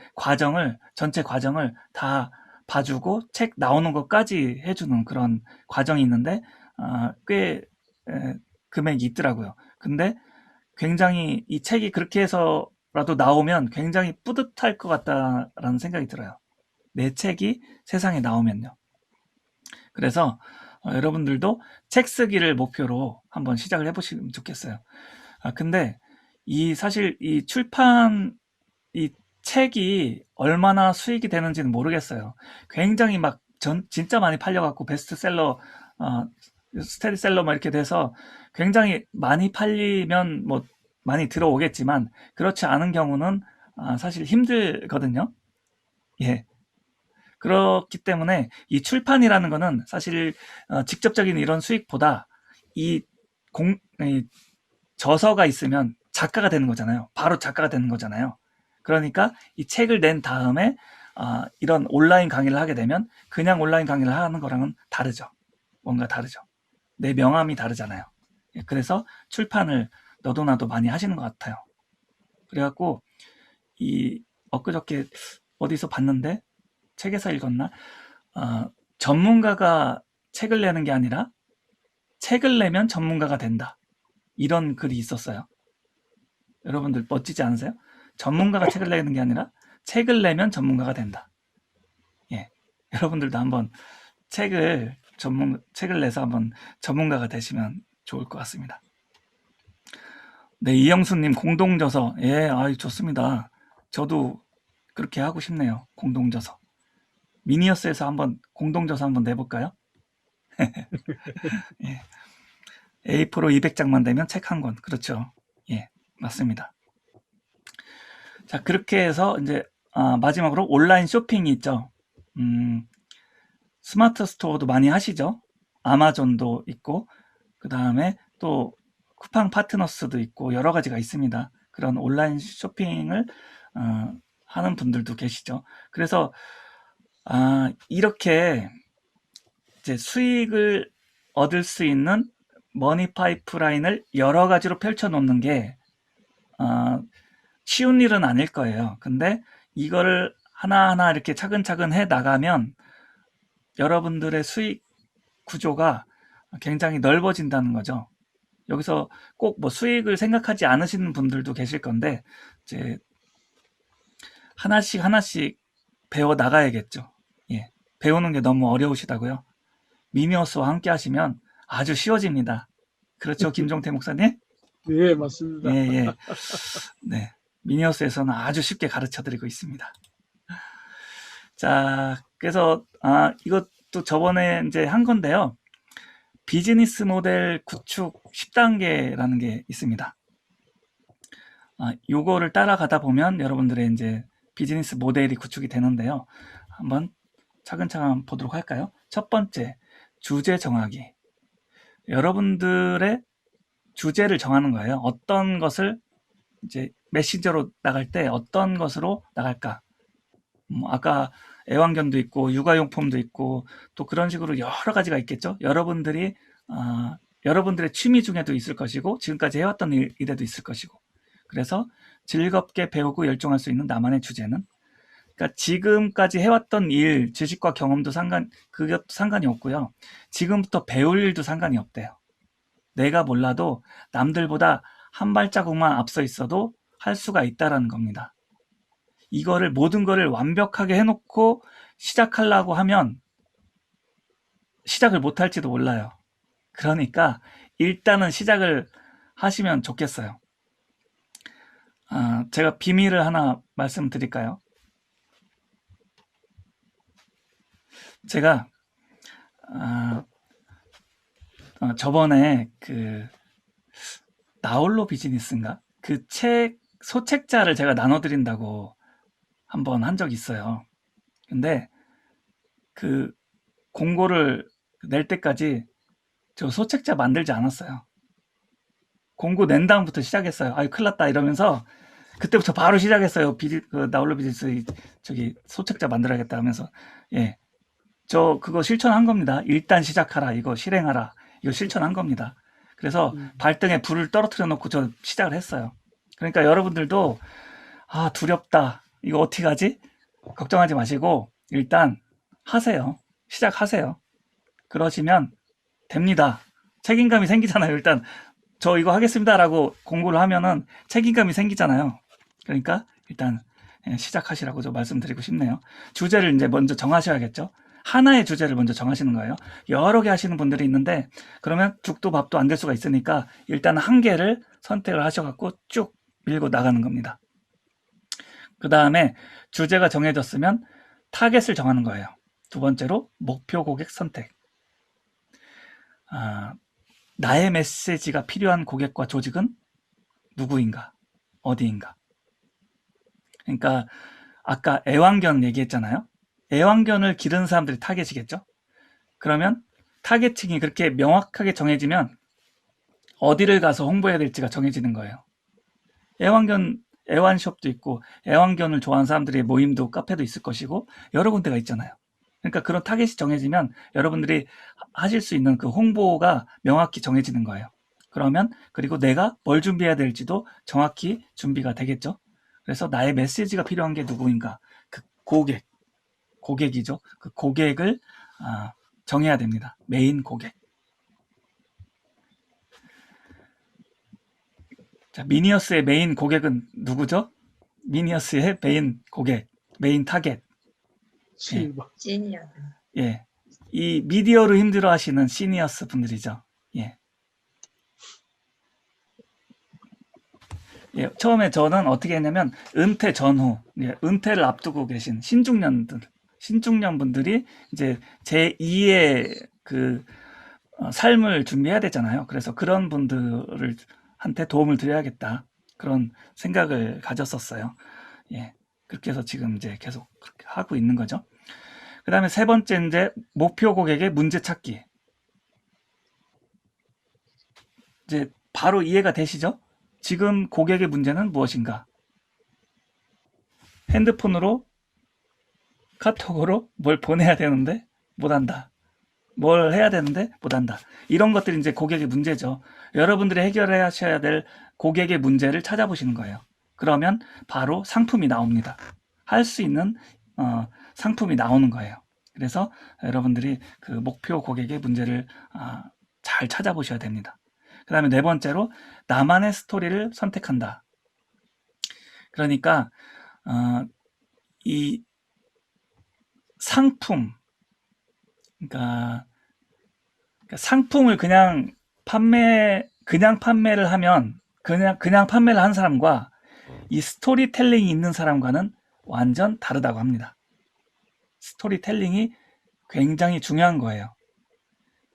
전체 과정을 다 봐주고 책 나오는 것까지 해주는 그런 과정이 있는데, 꽤 금액이 있더라고요. 근데 굉장히 이 책이 그렇게 해서라도 나오면 굉장히 뿌듯할 것 같다라는 생각이 들어요. 내 책이 세상에 나오면요. 그래서 여러분들도 책 쓰기를 목표로 한번 시작을 해보시면 좋겠어요. 근데 사실 이 책이 얼마나 수익이 되는지는 모르겠어요. 굉장히 막 진짜 많이 팔려갖고 베스트셀러, 스테디셀러 막 이렇게 돼서 굉장히 많이 팔리면 뭐 많이 들어오겠지만 그렇지 않은 경우는 사실 힘들거든요. 예. 그렇기 때문에 이 출판이라는 거는 사실 직접적인 이런 수익보다 이 저서가 있으면 작가가 되는 거잖아요. 바로 작가가 되는 거잖아요. 그러니까 이 책을 낸 다음에 이런 온라인 강의를 하게 되면 그냥 온라인 강의를 하는 거랑은 다르죠. 뭔가 다르죠. 내 명암이 다르잖아요. 그래서 출판을 너도 나도 많이 하시는 것 같아요. 그래갖고 엊그저께 어디서 봤는데 책에서 읽었나? 전문가가 책을 내는 게 아니라 책을 내면 전문가가 된다. 이런 글이 있었어요. 여러분들 멋지지 않으세요? 전문가가 책을 내는 게 아니라 책을 내면 전문가가 된다. 예. 여러분들도 한번 책을 내서 한번 전문가가 되시면 좋을 것 같습니다. 네, 이영수님 공동저서. 예, 좋습니다. 저도 그렇게 하고 싶네요. 공동저서. 미니어스에서 한번 공동저서 한번 내볼까요? 예. A4로 200장만 되면 책 한 권. 그렇죠. 예, 맞습니다. 자, 그렇게 해서 이제 마지막으로 온라인 쇼핑이 있죠. 스마트 스토어도 많이 하시죠. 아마존도 있고 그 다음에 또 쿠팡 파트너스도 있고 여러 가지가 있습니다. 그런 온라인 쇼핑을 하는 분들도 계시죠. 그래서 이렇게 이제 수익을 얻을 수 있는 머니 파이프라인을 여러 가지로 펼쳐 놓는 게 쉬운 일은 아닐 거예요. 근데 이거를 하나하나 이렇게 차근차근 해 나가면 여러분들의 수익 구조가 굉장히 넓어진다는 거죠. 여기서 꼭 뭐 수익을 생각하지 않으시는 분들도 계실 건데 이제 하나씩 배워 나가야겠죠. 예. 배우는 게 너무 어려우시다고요? 미니어스와 함께 하시면 아주 쉬워집니다. 그렇죠, 김종태 목사님? 예, 맞습니다. 예. 네. 미니어스에서는 아주 쉽게 가르쳐 드리고 있습니다. 자, 그래서 이것도 저번에 이제 한 건데요. 비즈니스 모델 구축 10단계라는 게 있습니다. 요거를 따라가다 보면 여러분들의 이제 비즈니스 모델이 구축이 되는데요. 한번 차근차근 보도록 할까요? 첫 번째, 주제 정하기. 여러분들의 주제를 정하는 거예요. 어떤 것을 이제 메신저로 나갈 때 어떤 것으로 나갈까? 아까 애완견도 있고 육아용품도 있고 또 그런 식으로 여러 가지가 있겠죠. 여러분들의 취미 중에도 있을 것이고 지금까지 해왔던 일에도 있을 것이고 그래서 즐겁게 배우고 열정할 수 있는 나만의 주제는 그러니까 지금까지 해왔던 일, 지식과 경험도 그것도 상관이 없고요. 지금부터 배울 일도 상관이 없대요. 내가 몰라도 남들보다 한 발자국만 앞서 있어도 할 수가 있다라는 겁니다. 모든 거를 완벽하게 해놓고 시작하려고 하면 시작을 못 할지도 몰라요. 그러니까 일단은 시작을 하시면 좋겠어요. 제가 비밀을 하나 말씀드릴까요? 제가 저번에 나홀로 비즈니스인가? 그 소책자를 제가 나눠드린다고 한번 한 적이 있어요. 근데 그 공고를 낼 때까지 저 소책자 만들지 않았어요. 공고 낸 다음부터 시작했어요. 아유, 큰일 났다 이러면서 그때부터 바로 시작했어요. 나홀로 비즈니스 저기 소책자 만들어야겠다 하면서. 예. 저 그거 실천한 겁니다. 일단 시작하라. 이거 실행하라. 이거 실천한 겁니다. 그래서 발등에 불을 떨어뜨려 놓고 저 시작을 했어요. 그러니까 여러분들도 아, 두렵다. 이거 어떻게 하지? 걱정하지 마시고 일단 하세요. 시작하세요. 그러시면 됩니다. 책임감이 생기잖아요. 일단 저 이거 하겠습니다라고 공고를 하면은 책임감이 생기잖아요. 그러니까 일단 시작하시라고 좀 말씀드리고 싶네요. 주제를 이제 먼저 정하셔야겠죠. 하나의 주제를 먼저 정하시는 거예요. 여러 개 하시는 분들이 있는데 그러면 죽도 밥도 안 될 수가 있으니까 일단 한 개를 선택을 하셔갖고 쭉 밀고 나가는 겁니다. 그 다음에 주제가 정해졌으면 타겟을 정하는 거예요. 두 번째로 목표 고객 선택. 나의 메시지가 필요한 고객과 조직은 누구인가? 어디인가? 그러니까 아까 애완견 얘기했잖아요. 애완견을 기르는 사람들이 타겟이겠죠? 그러면 타겟팅이 그렇게 명확하게 정해지면 어디를 가서 홍보해야 될지가 정해지는 거예요. 애완숍도 있고 애완견을 좋아하는 사람들의 모임도 카페도 있을 것이고 여러 군데가 있잖아요. 그러니까 그런 타겟이 정해지면 여러분들이 하실 수 있는 그 홍보가 명확히 정해지는 거예요. 그러면 그리고 내가 뭘 준비해야 될지도 정확히 준비가 되겠죠. 그래서 나의 메시지가 필요한 게 누구인가? 그 고객이죠. 그 고객을 정해야 됩니다. 메인 고객. 자, 미니어스의 메인 고객은 누구죠? 미니어스의 메인 고객, 메인 타겟. 실버. 시니어. 예. 이 미디어로 힘들어 하시는 시니어스 분들이죠. 예. 예. 처음에 저는 어떻게 했냐면 은퇴 전후, 예, 은퇴를 앞두고 계신 신중년 분들이 이제 제2의 그 삶을 준비해야 되잖아요. 그래서 그런 분들을 한테 도움을 드려야겠다. 그런 생각을 가졌었어요. 예. 그렇게 해서 지금 이제 계속 그렇게 하고 있는 거죠. 그 다음에 세 번째 이제 목표 고객의 문제 찾기. 이제 바로 이해가 되시죠? 지금 고객의 문제는 무엇인가? 핸드폰으로 카톡으로 뭘 보내야 되는데 못한다. 뭘 해야 되는데 못한다. 이런 것들이 이제 고객의 문제죠. 여러분들이 해결하셔야 될 고객의 문제를 찾아보시는 거예요. 그러면 바로 상품이 나옵니다. 할 수 있는 상품이 나오는 거예요. 그래서 여러분들이 그 목표 고객의 문제를 잘 찾아보셔야 됩니다. 그 다음에 네 번째로 나만의 스토리를 선택한다. 그러니까 이 상품, 그러니까 상품을 그냥 판매를 하면 그냥 판매를 한 사람과 이 스토리텔링이 있는 사람과는 완전 다르다고 합니다. 스토리텔링이 굉장히 중요한 거예요.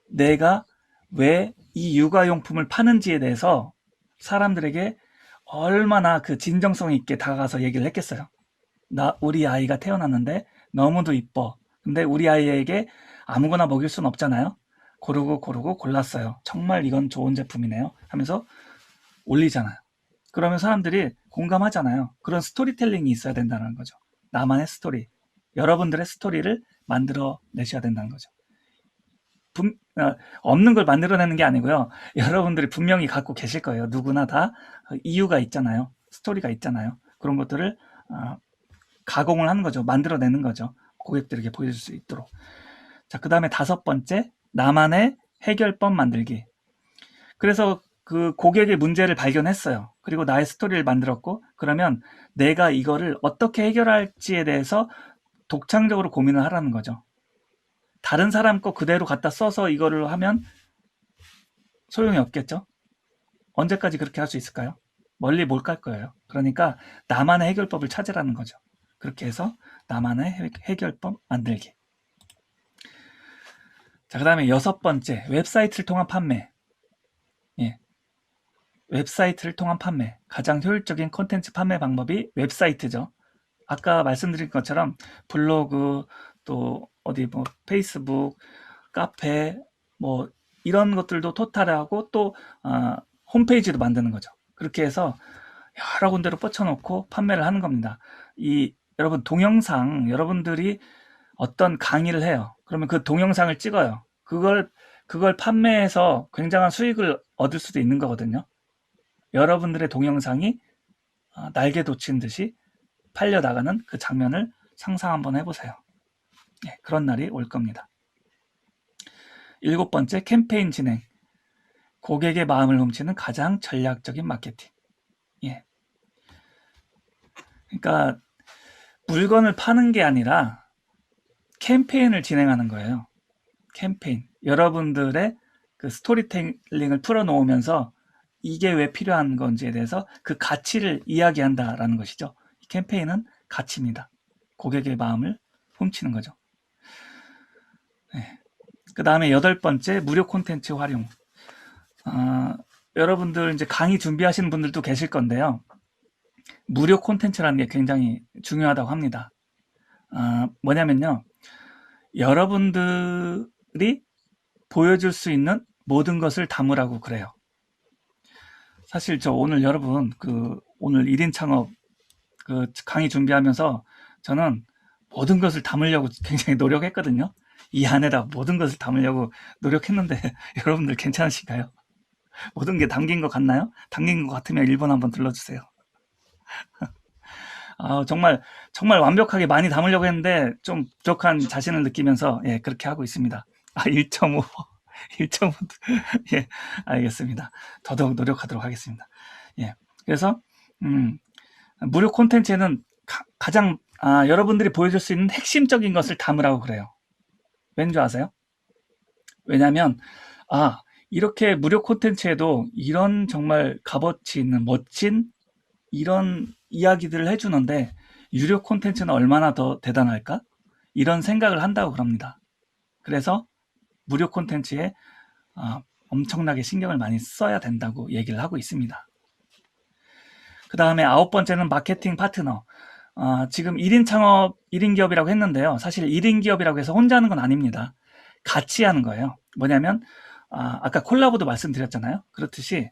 내가 왜 이 육아용품을 파는지에 대해서 사람들에게 얼마나 그 진정성 있게 다가가서 얘기를 했겠어요. 우리 아이가 태어났는데 너무도 이뻐. 근데 우리 아이에게 아무거나 먹일 순 없잖아요. 고르고 골랐어요. 정말 이건 좋은 제품이네요 하면서 올리잖아요. 그러면 사람들이 공감하잖아요. 그런 스토리텔링이 있어야 된다는 거죠. 나만의 스토리, 여러분들의 스토리를 만들어 내셔야 된다는 거죠. 없는 걸 만들어내는 게 아니고요. 여러분들이 분명히 갖고 계실 거예요. 누구나 다 이유가 있잖아요. 스토리가 있잖아요. 그런 것들을 가공을 하는 거죠. 만들어내는 거죠. 고객들에게 보여줄 수 있도록. 자, 그 다음에 다섯 번째, 나만의 해결법 만들기. 그래서 그 고객의 문제를 발견했어요. 그리고 나의 스토리를 만들었고, 그러면 내가 이거를 어떻게 해결할지에 대해서 독창적으로 고민을 하라는 거죠. 다른 사람 거 그대로 갖다 써서 이거를 하면 소용이 없겠죠? 언제까지 그렇게 할 수 있을까요? 멀리 못 갈 거예요. 그러니까 나만의 해결법을 찾으라는 거죠. 그렇게 해서 나만의 해결법 만들기. 자, 그 다음에 여섯 번째, 웹사이트를 통한 판매. 예. 웹사이트를 통한 판매. 가장 효율적인 콘텐츠 판매 방법이 웹사이트죠. 아까 말씀드린 것처럼 블로그, 또 어디 뭐 페이스북, 카페, 뭐 이런 것들도 토탈하고 또 홈페이지도 만드는 거죠. 그렇게 해서 여러 군데로 뻗쳐놓고 판매를 하는 겁니다. 여러분 동영상 여러분들이 어떤 강의를 해요. 그러면 그 동영상을 찍어요. 그걸 판매해서 굉장한 수익을 얻을 수도 있는 거거든요. 여러분들의 동영상이 날개 돋친 듯이 팔려나가는 그 장면을 상상 한번 해보세요. 예, 그런 날이 올 겁니다. 7번째, 캠페인 진행. 고객의 마음을 훔치는 가장 전략적인 마케팅. 예. 그러니까 물건을 파는 게 아니라 캠페인을 진행하는 거예요. 캠페인. 여러분들의 그 스토리텔링을 풀어놓으면서 이게 왜 필요한 건지에 대해서 그 가치를 이야기한다라는 것이죠. 이 캠페인은 가치입니다. 고객의 마음을 훔치는 거죠. 네. 그 다음에 8번째, 무료 콘텐츠 활용. 여러분들 이제 강의 준비하시는 분들도 계실 건데요. 무료 콘텐츠라는 게 굉장히 중요하다고 합니다. 뭐냐면요. 여러분들이 보여줄 수 있는 모든 것을 담으라고 그래요. 사실 저 오늘 여러분 오늘 1인 창업 강의 준비하면서 저는 모든 것을 담으려고 굉장히 노력했거든요. 이 안에다 모든 것을 담으려고 노력했는데 여러분들 괜찮으신가요? 모든 게 담긴 것 같나요? 담긴 것 같으면 1번 한번 눌러주세요. 정말 완벽하게 많이 담으려고 했는데 좀 부족한 자신을 느끼면서 예, 그렇게 하고 있습니다. 1.5 1.5 예, 알겠습니다. 더더욱 노력하도록 하겠습니다. 예, 그래서 무료 콘텐츠에는 가장 여러분들이 보여줄 수 있는 핵심적인 것을 담으라고 그래요. 왠지 아세요? 왜냐하면 이렇게 무료 콘텐츠에도 이런 정말 값어치 있는 멋진 이런 이야기들을 해주는데 유료 콘텐츠는 얼마나 더 대단할까? 이런 생각을 한다고 그럽니다. 그래서 무료 콘텐츠에 엄청나게 신경을 많이 써야 된다고 얘기를 하고 있습니다. 그 다음에 9번째는 마케팅 파트너. 지금 1인 창업, 1인 기업이라고 했는데요. 사실 1인 기업이라고 해서 혼자 하는 건 아닙니다. 같이 하는 거예요. 뭐냐면 아까 콜라보도 말씀드렸잖아요. 그렇듯이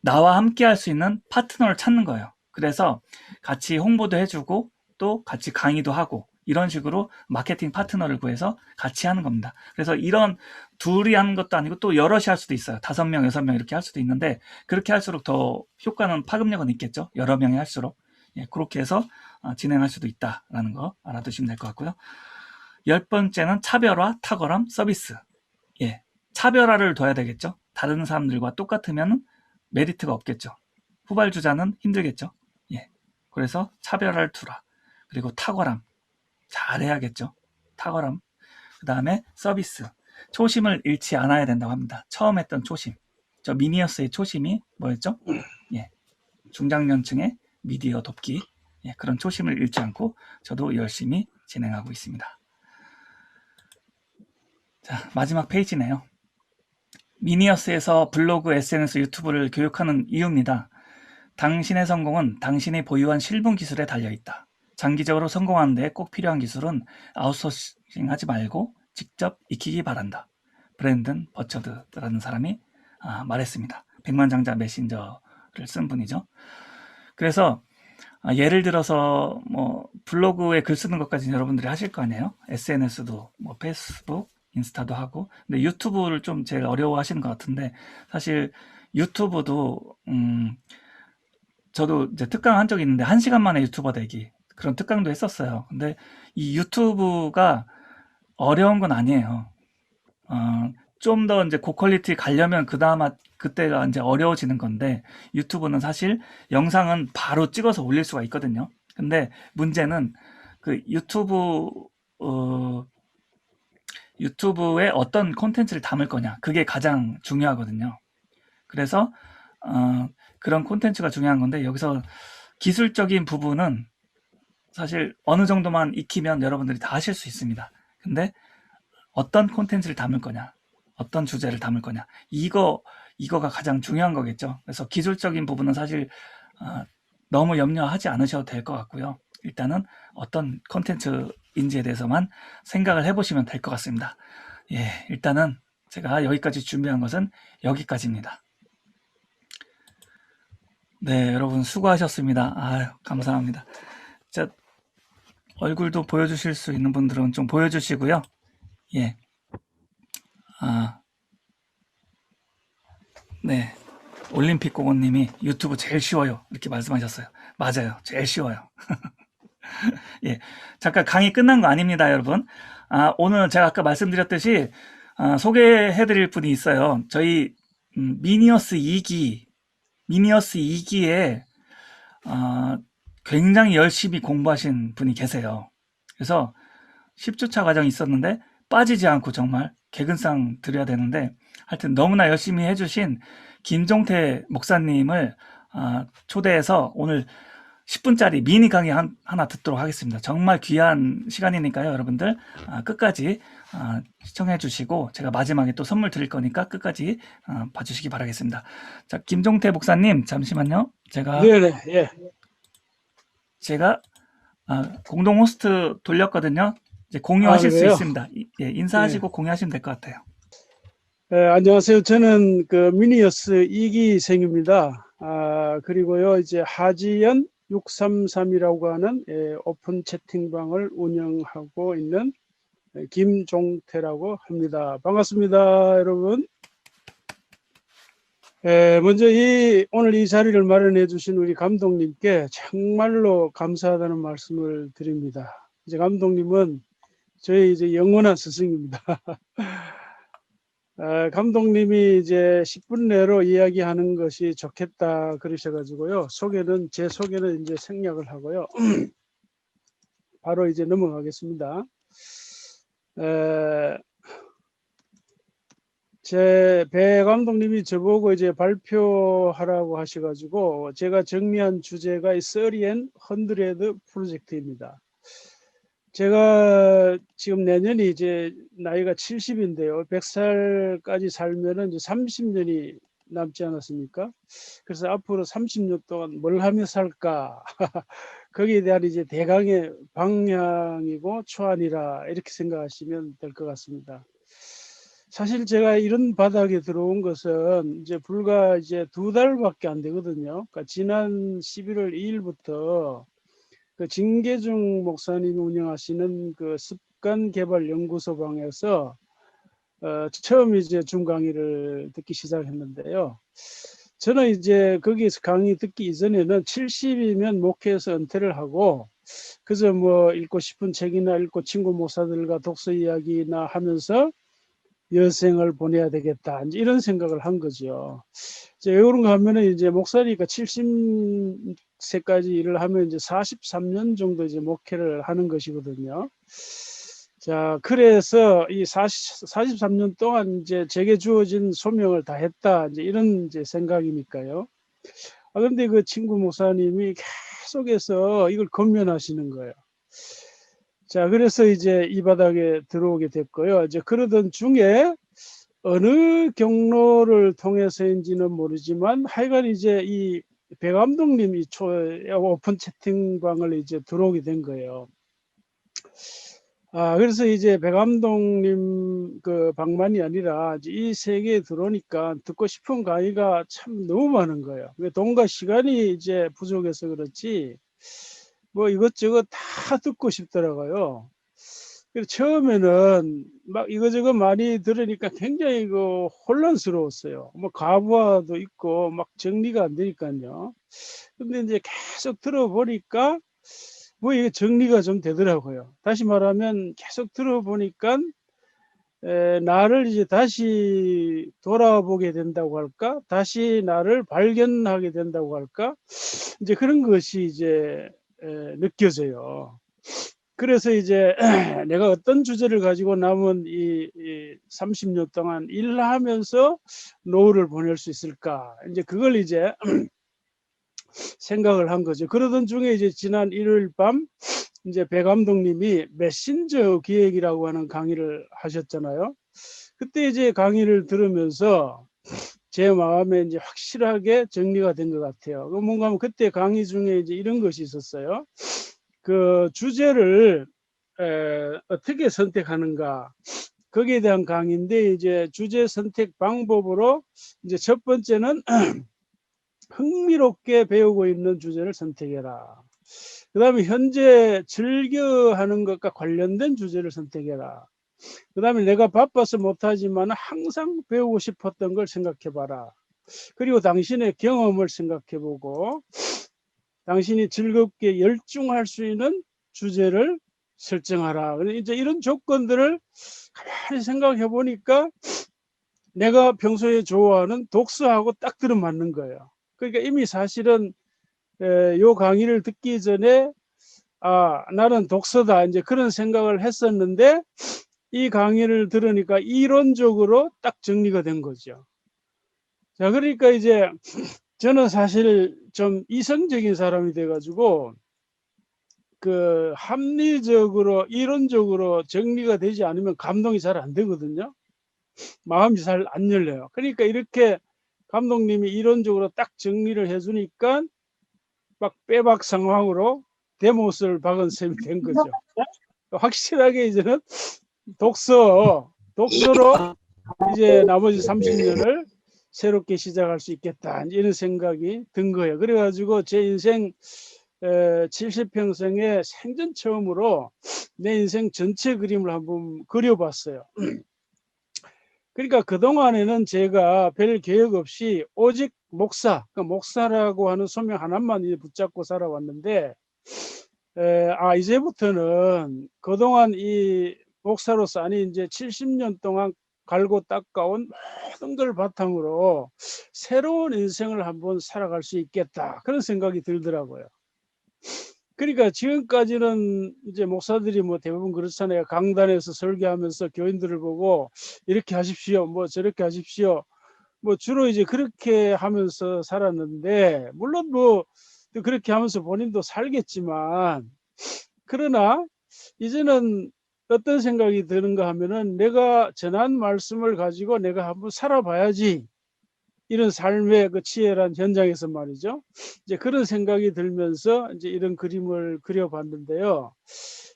나와 함께 할 수 있는 파트너를 찾는 거예요. 그래서 같이 홍보도 해주고 또 같이 강의도 하고 이런 식으로 마케팅 파트너를 구해서 같이 하는 겁니다. 그래서 이런 둘이 하는 것도 아니고 또 여럿이 할 수도 있어요. 5명, 6명 이렇게 할 수도 있는데 그렇게 할수록 더 효과는 파급력은 있겠죠. 여러 명이 할수록. 예, 그렇게 해서 진행할 수도 있다라는 거 알아두시면 될 것 같고요. 10번째는 차별화, 탁월함, 서비스. 예, 차별화를 둬야 되겠죠. 다른 사람들과 똑같으면 메리트가 없겠죠. 후발주자는 힘들겠죠. 예, 그래서 차별화를 두라. 그리고 탁월함. 잘해야겠죠. 탁월함. 그 다음에 서비스. 초심을 잃지 않아야 된다고 합니다. 처음 했던 초심. 저 미니어스의 초심이 뭐였죠? 예, 중장년층의 미디어 돕기. 예, 그런 초심을 잃지 않고 저도 열심히 진행하고 있습니다. 자, 마지막 페이지네요. 미니어스에서 블로그, SNS, 유튜브를 교육하는 이유입니다. 당신의 성공은 당신이 보유한 실문 기술에 달려있다. 장기적으로 성공하는 데 꼭 필요한 기술은 아웃소싱하지 말고 직접 익히기 바란다. 브랜든 버처드라는 사람이 말했습니다. 백만장자 메신저를 쓴 분이죠. 그래서 예를 들어서 뭐 블로그에 글 쓰는 것까지는 여러분들이 하실 거 아니에요. SNS도 뭐 페이스북, 인스타도 하고. 근데 유튜브를 좀 제일 어려워하시는 것 같은데 사실 유튜브도 저도 이제 특강 한 적이 있는데 1시간 만에 유튜버 되기 그런 특강도 했었어요. 근데 이 유튜브가 어려운 건 아니에요. 좀 더 이제 고퀄리티 가려면 그때가 이제 어려워지는 건데 유튜브는 사실 영상은 바로 찍어서 올릴 수가 있거든요. 근데 문제는 그 유튜브에 어떤 콘텐츠를 담을 거냐 그게 가장 중요하거든요. 그래서 그런 콘텐츠가 중요한 건데 여기서 기술적인 부분은 사실 어느 정도만 익히면 여러분들이 다 하실 수 있습니다. 근데 어떤 콘텐츠를 담을 거냐 어떤 주제를 담을 거냐 이거가 가장 중요한 거겠죠. 그래서 기술적인 부분은 사실 너무 염려하지 않으셔도 될 것 같고요. 일단은 어떤 콘텐츠인지에 대해서만 생각을 해보시면 될 것 같습니다. 예, 일단은 제가 여기까지 준비한 것은 여기까지입니다. 네, 여러분 수고하셨습니다. 아유, 감사합니다. 진짜 얼굴도 보여주실 수 있는 분들은 좀 보여주시고요. 예. 아, 네. 올림픽 공원님이 유튜브 제일 쉬워요. 이렇게 말씀하셨어요. 맞아요. 제일 쉬워요. 예. 잠깐 강의 끝난 거 아닙니다, 여러분. 오늘 제가 아까 말씀드렸듯이 소개해드릴 분이 있어요. 저희 미니어스 2기에 굉장히 열심히 공부하신 분이 계세요. 그래서 10주차 과정이 있었는데 빠지지 않고 정말 개근상 드려야 되는데 하여튼 너무나 열심히 해주신 김종태 목사님을 초대해서 오늘 10분짜리 미니 강의 하나 듣도록 하겠습니다. 정말 귀한 시간이니까요. 여러분들 끝까지 시청해 주시고 제가 마지막에 또 선물 드릴 거니까 끝까지 봐주시기 바라겠습니다. 자, 김종태 목사님 잠시만요. 네네, 예. 제가 공동 호스트 돌렸거든요. 이제 공유하실 수 그래요? 있습니다. 예, 인사하시고 공유하시면 될 것 같아요. 안녕하세요. 저는 그 미니어스 2기생입니다. 그리고요, 이제 하지연 633이라고 하는 오픈 채팅방을 운영하고 있는 김종태라고 합니다. 반갑습니다, 여러분. 먼저 오늘 이 자리를 마련해 주신 우리 감독님께 정말로 감사하다는 말씀을 드립니다. 이제 감독님은 저희 이제 영원한 스승입니다. 감독님이 이제 10분 내로 이야기하는 것이 좋겠다 그러셔가지고요. 제 소개는 이제 생략을 하고요. 바로 이제 넘어가겠습니다. 제 배 감독님이 저보고 이제 발표하라고 하셔가지고 제가 정리한 주제가 이 30&100 프로젝트입니다. 제가 지금 내년이 이제 나이가 70인데요. 100살까지 살면은 이제 30년이 남지 않았습니까? 그래서 앞으로 30년 동안 뭘 하며 살까? 거기에 대한 이제 대강의 방향이고 초안이라 이렇게 생각하시면 될 것 같습니다. 사실 제가 이런 바닥에 들어온 것은 이제 불과 이제 2달밖에 안 되거든요. 그러니까 지난 11월 2일부터 그 진계중 목사님이 운영하시는 그 습관개발연구소방에서 처음 이제 줌 강의를 듣기 시작했는데요. 저는 이제 거기에서 강의 듣기 이전에는 70이면 목회에서 은퇴를 하고 그저 뭐 읽고 싶은 책이나 읽고 친구 목사들과 독서 이야기나 하면서 여생을 보내야 되겠다 이제 이런 생각을 한 거죠. 이제 왜 그런가 하면은 이제 목사니까 70세까지 일을 하면 이제 43년 정도 이제 목회를 하는 것이거든요. 자, 그래서 이 43년 동안 이제 제게 주어진 소명을 다 했다 이제 이런 이제 생각이니까요. 근데 그 친구 목사님이 계속해서 이걸 권면하시는 거예요. 자, 그래서 이제 이 바닥에 들어오게 됐고요. 이제 그러던 중에 어느 경로를 통해서인지는 모르지만 하여간 이제 이 배 감독님이 오픈 채팅방을 이제 들어오게 된 거예요. 그래서 이제 배 감독님 그 방만이 아니라 이제 이 세계에 들어오니까 듣고 싶은 강의가 참 너무 많은 거예요. 돈과 시간이 이제 부족해서 그렇지 뭐 이것저것 다 듣고 싶더라고요. 그래서 처음에는 막 이거저거 많이 들으니까 굉장히 그 혼란스러웠어요. 뭐 과부하도 있고 막 정리가 안 되니까요. 근데 이제 계속 들어보니까 뭐 이게 정리가 좀 되더라고요. 다시 말하면 계속 들어보니까 나를 이제 다시 돌아보게 된다고 할까? 다시 나를 발견하게 된다고 할까? 이제 그런 것이 이제 느껴져요. 그래서 이제 내가 어떤 주제를 가지고 남은 이 30년 동안 일하면서 노후를 보낼 수 있을까? 이제 그걸 이제 생각을 한 거죠. 그러던 중에 이제 지난 일요일 밤 이제 배 감독님이 메신저 기획이라고 하는 강의를 하셨잖아요. 그때 이제 강의를 들으면서 제 마음에 이제 확실하게 정리가 된 것 같아요. 뭔가 하면 그때 강의 중에 이제 이런 것이 있었어요. 그 주제를 어떻게 선택하는가 거기에 대한 강의인데 이제 주제 선택 방법으로 이제 첫 번째는 흥미롭게 배우고 있는 주제를 선택해라. 그 다음에 현재 즐겨하는 것과 관련된 주제를 선택해라. 그 다음에 내가 바빠서 못하지만 항상 배우고 싶었던 걸 생각해봐라. 그리고 당신의 경험을 생각해보고 당신이 즐겁게 열중할 수 있는 주제를 설정하라. 이제 이런 조건들을 가만히 생각해 보니까 내가 평소에 좋아하는 독서하고 딱 들어맞는 거예요. 그러니까 이미 사실은 요 강의를 듣기 전에 나는 독서다 이제 그런 생각을 했었는데 이 강의를 들으니까 이론적으로 딱 정리가 된 거죠. 자, 그러니까 이제 저는 사실 좀 이성적인 사람이 돼가지고 그 합리적으로 이론적으로 정리가 되지 않으면 감동이 잘 안 되거든요. 마음이 잘 안 열려요. 그러니까 이렇게 감독님이 이론적으로 딱 정리를 해주니까 막 빼박 상황으로 대못을 박은 셈이 된 거죠. 확실하게 이제는 독서로 이제 나머지 30년을 새롭게 시작할 수 있겠다 이런 생각이 든 거예요. 그래가지고 제 인생 70평생에 생전 처음으로 내 인생 전체 그림을 한번 그려봤어요. 그러니까 그동안에는 제가 별 계획 없이 오직 목사, 그러니까 목사라고 하는 소명 하나만 붙잡고 살아왔는데 이제부터는 그동안 이 목사로서 아니 이제 70년 동안 갈고 닦아온 모든 걸 바탕으로 새로운 인생을 한번 살아갈 수 있겠다 그런 생각이 들더라고요. 그러니까 지금까지는 이제 목사들이 뭐 대부분 그렇잖아요. 강단에서 설교하면서 교인들을 보고 이렇게 하십시오, 뭐 저렇게 하십시오. 뭐 주로 이제 그렇게 하면서 살았는데 물론 뭐 그렇게 하면서 본인도 살겠지만 그러나 이제는 어떤 생각이 드는가 하면은 내가 전한 말씀을 가지고 내가 한번 살아봐야지 이런 삶의 그 치열한 현장에서 말이죠. 이제 그런 생각이 들면서 이제 이런 그림을 그려봤는데요.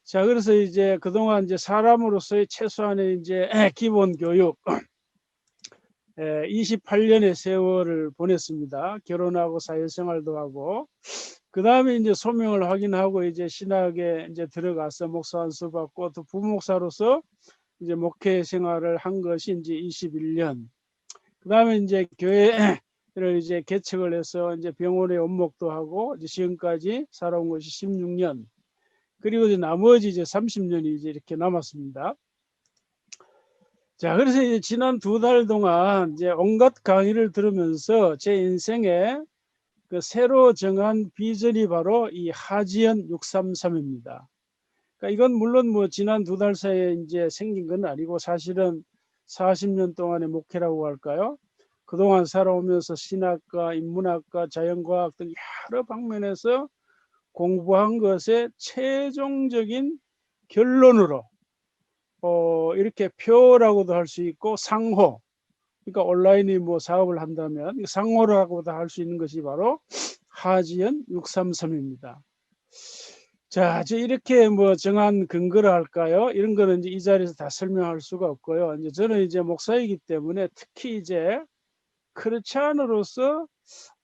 자, 그래서 이제 그동안 이제 사람으로서의 최소한의 이제 기본 교육, 28년의 세월을 보냈습니다. 결혼하고 사회생활도 하고, 그 다음에 이제 소명을 확인하고 이제 신학에 이제 들어가서 목사 안수 받고 또 부목사로서 이제 목회 생활을 한 것이 이제 21년. 그 다음에 이제 교회를 이제 개척을 해서 이제 병원에 원목도 하고 이제 지금까지 살아온 것이 16년. 그리고 이제 나머지 이제 30년이 이제 이렇게 남았습니다. 자, 그래서 이제 지난 2달 동안 이제 온갖 강의를 들으면서 제 인생에 그 새로 정한 비전이 바로 이 하지연 633입니다. 그러니까 이건 물론 뭐 지난 2달 사이에 이제 생긴 건 아니고 사실은 40년 동안의 목회라고 할까요? 그동안 살아오면서 신학과, 인문학과, 자연과학 등 여러 방면에서 공부한 것의 최종적인 결론으로 이렇게 표라고도 할 수 있고 상호, 그러니까 온라인이 뭐 사업을 한다면 상호라고도 할 수 있는 것이 바로 하지연 633입니다. 자, 이렇게 뭐 정한 근거를 할까요? 이런 거는 이제 이 자리에서 다 설명할 수가 없고요. 이제 저는 이제 목사이기 때문에 특히 이제 크리스찬으로서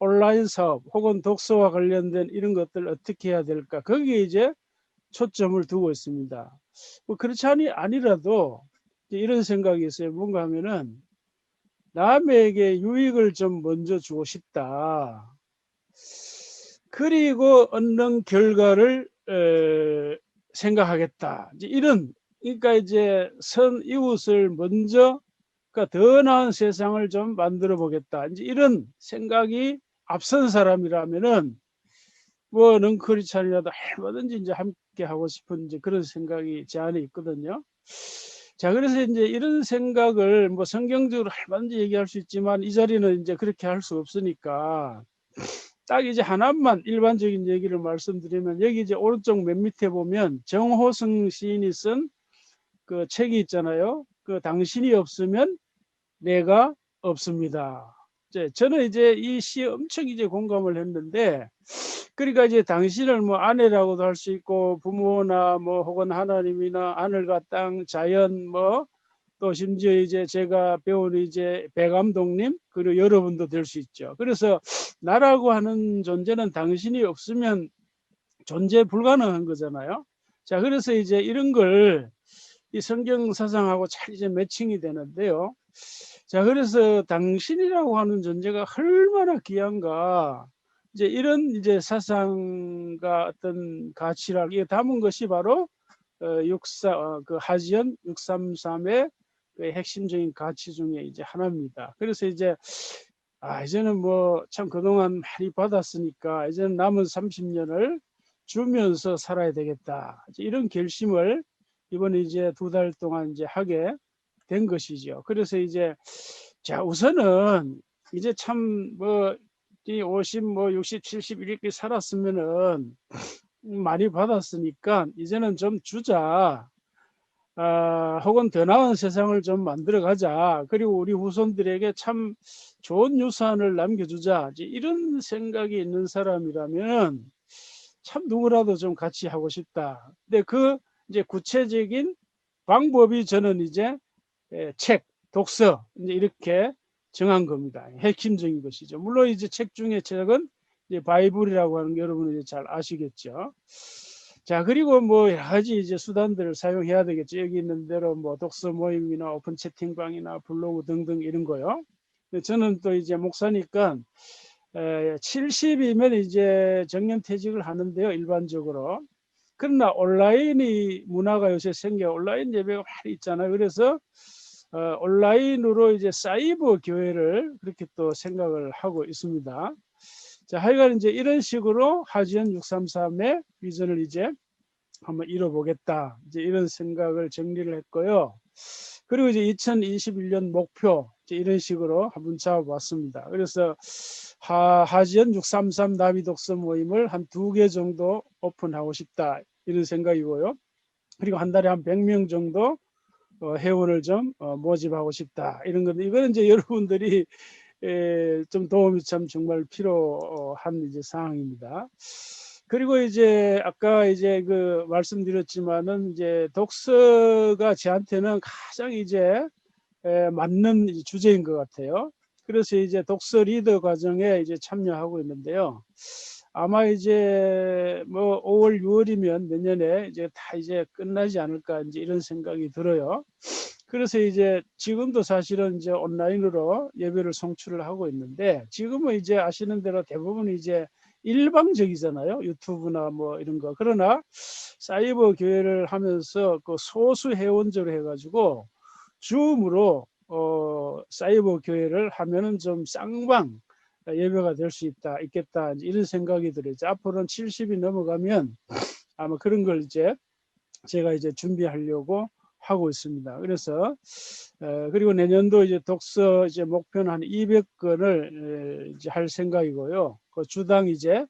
온라인 사업 혹은 독서와 관련된 이런 것들 어떻게 해야 될까? 거기에 이제 초점을 두고 있습니다. 뭐 크리스찬이 아니라도 이런 생각이 있어요. 뭔가 하면은 남에게 유익을 좀 먼저 주고 싶다. 그리고 얻는 결과를 생각하겠다. 이제 이런 그러니까 이제 선 이웃을 먼저 그러니까 더 나은 세상을 좀 만들어 보겠다. 이제 이런 생각이 앞선 사람이라면은 뭐 넌크리스찬이라도 얼마든지 이제 함께 하고 싶은 이제 그런 생각이 제 안에 있거든요. 자, 그래서 이제 이런 생각을 뭐 성경적으로 얼마든지 얘기할 수 있지만 이 자리는 이제 그렇게 할 수 없으니까 딱 이제 하나만 일반적인 얘기를 말씀드리면 여기 이제 오른쪽 맨 밑에 보면 정호승 시인이 쓴 그 책이 있잖아요. 그 당신이 없으면 내가 없습니다. 저는 이제 이 시에 엄청 이제 공감을 했는데 그러니까 이제 당신을 뭐 아내라고도 할 수 있고 부모나 뭐 혹은 하나님이나 하늘과 땅, 자연 뭐 또 심지어 이제 제가 배운 이제 배 감독님 그리고 여러분도 될 수 있죠. 그래서 나라고 하는 존재는 당신이 없으면 존재 불가능한 거잖아요. 자, 그래서 이제 이런 걸 이 성경 사상하고 잘 이제 매칭이 되는데요. 자, 그래서 당신이라고 하는 존재가 얼마나 귀한가. 이제 이런 이제 사상과 어떤 가치를 이게 담은 것이 바로 그 하지연 633의 그 핵심적인 가치 중에 이제 하나입니다. 그래서 이제 이제는 뭐 참 그동안 많이 받았으니까 이제는 남은 30년을 주면서 살아야 되겠다. 이런 결심을 이번에 이제 2달 동안 이제 하게 된 것이죠. 그래서 이제 자, 우선은 이제 참 뭐 50, 뭐 60, 70 이렇게 살았으면은 많이 받았으니까 이제는 좀 주자. 혹은 더 나은 세상을 좀 만들어 가자. 그리고 우리 후손들에게 참 좋은 유산을 남겨주자. 이런 생각이 있는 사람이라면 참 누구라도 좀 같이 하고 싶다. 근데 그 이제 구체적인 방법이 저는 이제 책, 독서 이제 이렇게 정한 겁니다. 핵심적인 것이죠. 물론 이제 책 중에 책은 이제 바이블이라고 하는 게 여러분이 이제 잘 아시겠죠. 자, 그리고 뭐 여러 가지 이제 수단들을 사용해야 되겠죠. 여기 있는 대로 뭐 독서 모임이나 오픈 채팅방이나 블로그 등등 이런 거요. 저는 또 이제 목사니까 70이면 이제 정년퇴직을 하는데요, 일반적으로. 그러나 온라인이 문화가 요새 생겨 온라인 예배가 많이 있잖아요. 그래서 온라인으로 이제 사이버 교회를 그렇게 또 생각을 하고 있습니다. 자, 하여간 이제 이런 식으로 하지연 633의 비전을 이제 한번 이뤄보겠다. 이제 이런 생각을 정리를 했고요. 그리고 이제 2021년 목표 이제 이런 식으로 한번 잡아봤습니다. 그래서 하지연 633 나비 독서 모임을 한 2개 정도 오픈하고 싶다. 이런 생각이고요. 그리고 한 달에 한 100명 정도 회원을 좀 모집하고 싶다. 이런 건데 이거는 이제 여러분들이 좀 도움이 참 정말 필요한 이제 상황입니다. 그리고 이제 아까 이제 그 말씀드렸지만은 이제 독서가 저한테는 가장 이제 맞는 주제인 것 같아요. 그래서 이제 독서 리더 과정에 이제 참여하고 있는데요. 아마 이제 뭐 5월, 6월이면 내년에 이제 다 이제 끝나지 않을까 이제 이런 생각이 들어요. 그래서 이제 지금도 사실은 이제 온라인으로 예배를 송출을 하고 있는데 지금은 이제 아시는 대로 대부분 이제 일방적이잖아요. 유튜브나 뭐 이런 거. 그러나 사이버 교회를 하면서 그 소수 회원제로 해가지고 줌으로 사이버 교회를 하면은 좀 쌍방 예배가 될 수 있겠다 이런 생각이 들어요. 앞으로는 70이 넘어가면 아마 그런 걸 이제 제가 이제 준비하려고 하고 있습니다. 그래서 그리고 내년도 이제 독서 이제 목표는 한 200권을 이제 할 생각이고요. 그 주당 이제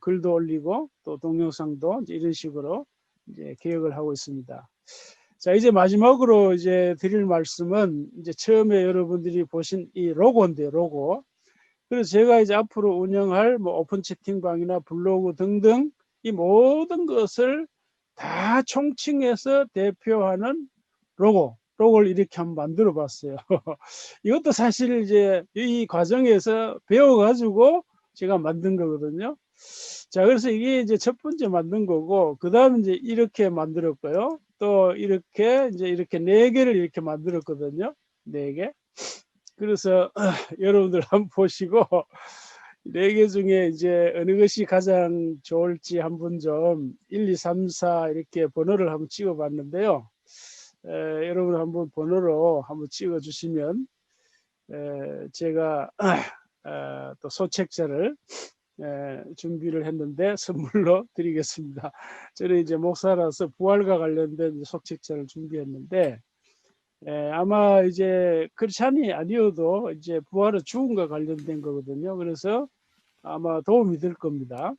글도 올리고 또 동영상도 이제 이런 식으로 이제 계획을 하고 있습니다. 자, 이제 마지막으로 이제 드릴 말씀은 이제 처음에 여러분들이 보신 이 로고인데요, 로고. 그래서 제가 이제 앞으로 운영할 뭐 오픈 채팅방이나 블로그 등등 이 모든 것을 다 총칭해서 대표하는 로고를 이렇게 한번 만들어 봤어요. 이것도 사실 이제 이 과정에서 배워가지고 제가 만든 거거든요. 자, 그래서 이게 이제 첫 번째 만든 거고, 그 다음 이제 이렇게 만들었고요. 또 이렇게 이제 이렇게 4개를 이렇게 만들었거든요. 4개. 그래서 여러분들 한번 보시고 4개 중에 이제 어느 것이 가장 좋을지 한번 좀 1, 2, 3, 4 이렇게 번호를 한번 찍어 봤는데요. 여러분 한번 번호로 한번 찍어 주시면 제가 또 소책자를 준비를 했는데 선물로 드리겠습니다. 저는 이제 목사라서 부활과 관련된 소책자를 준비했는데 아마 이제 크리스찬이 아니어도 이제 부활의 죽음과 관련된 거거든요. 그래서 아마 도움이 될 겁니다.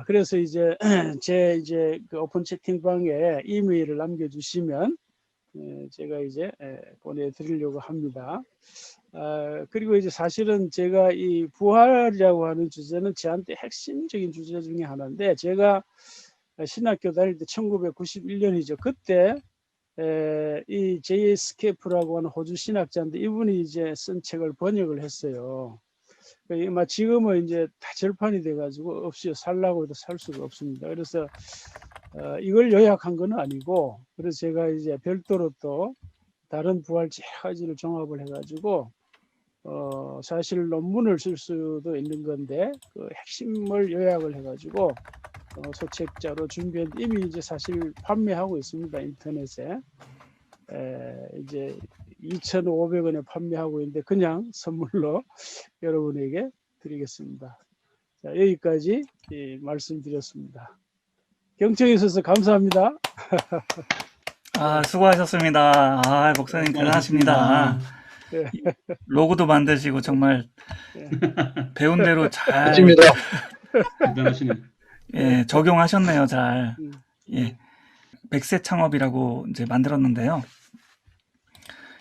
그래서 이제 제 이제 그 오픈 채팅방에 이메일을 남겨주시면 제가 이제 보내드리려고 합니다. 그리고 이제 사실은 제가 이 부활이라고 하는 주제는 저한테 핵심적인 주제 중에 하나인데 제가 신학교 다닐 때 1991년이죠. 그때 이 J.S. 스케프라고 하는 호주 신학자인데 이분이 이제 쓴 책을 번역을 했어요. 지금은 이제 다 절판이 돼가지고 없이 살라고 해도 살 수가 없습니다. 그래서 이걸 요약한 건 아니고, 그래서 제가 이제 별도로 또 다른 부활체 여러 가지를 종합을 해가지고 사실 논문을 쓸 수도 있는 건데 그 핵심을 요약을 해가지고 소책자로 준비했는데 이미 이제 사실 판매하고 있습니다. 인터넷에. 이제 2,500원에 판매하고 있는데 그냥 선물로 여러분에게 드리겠습니다. 자, 여기까지 말씀드렸습니다. 경청해 주셔서 감사합니다. 수고하셨습니다. 목사님 대단하십니다. 네. 로고도 만드시고 정말 네. 배운 대로 잘 멋집니다. 대단하시네. 적용하셨네요, 잘. 백세 창업이라고 이제 만들었는데요.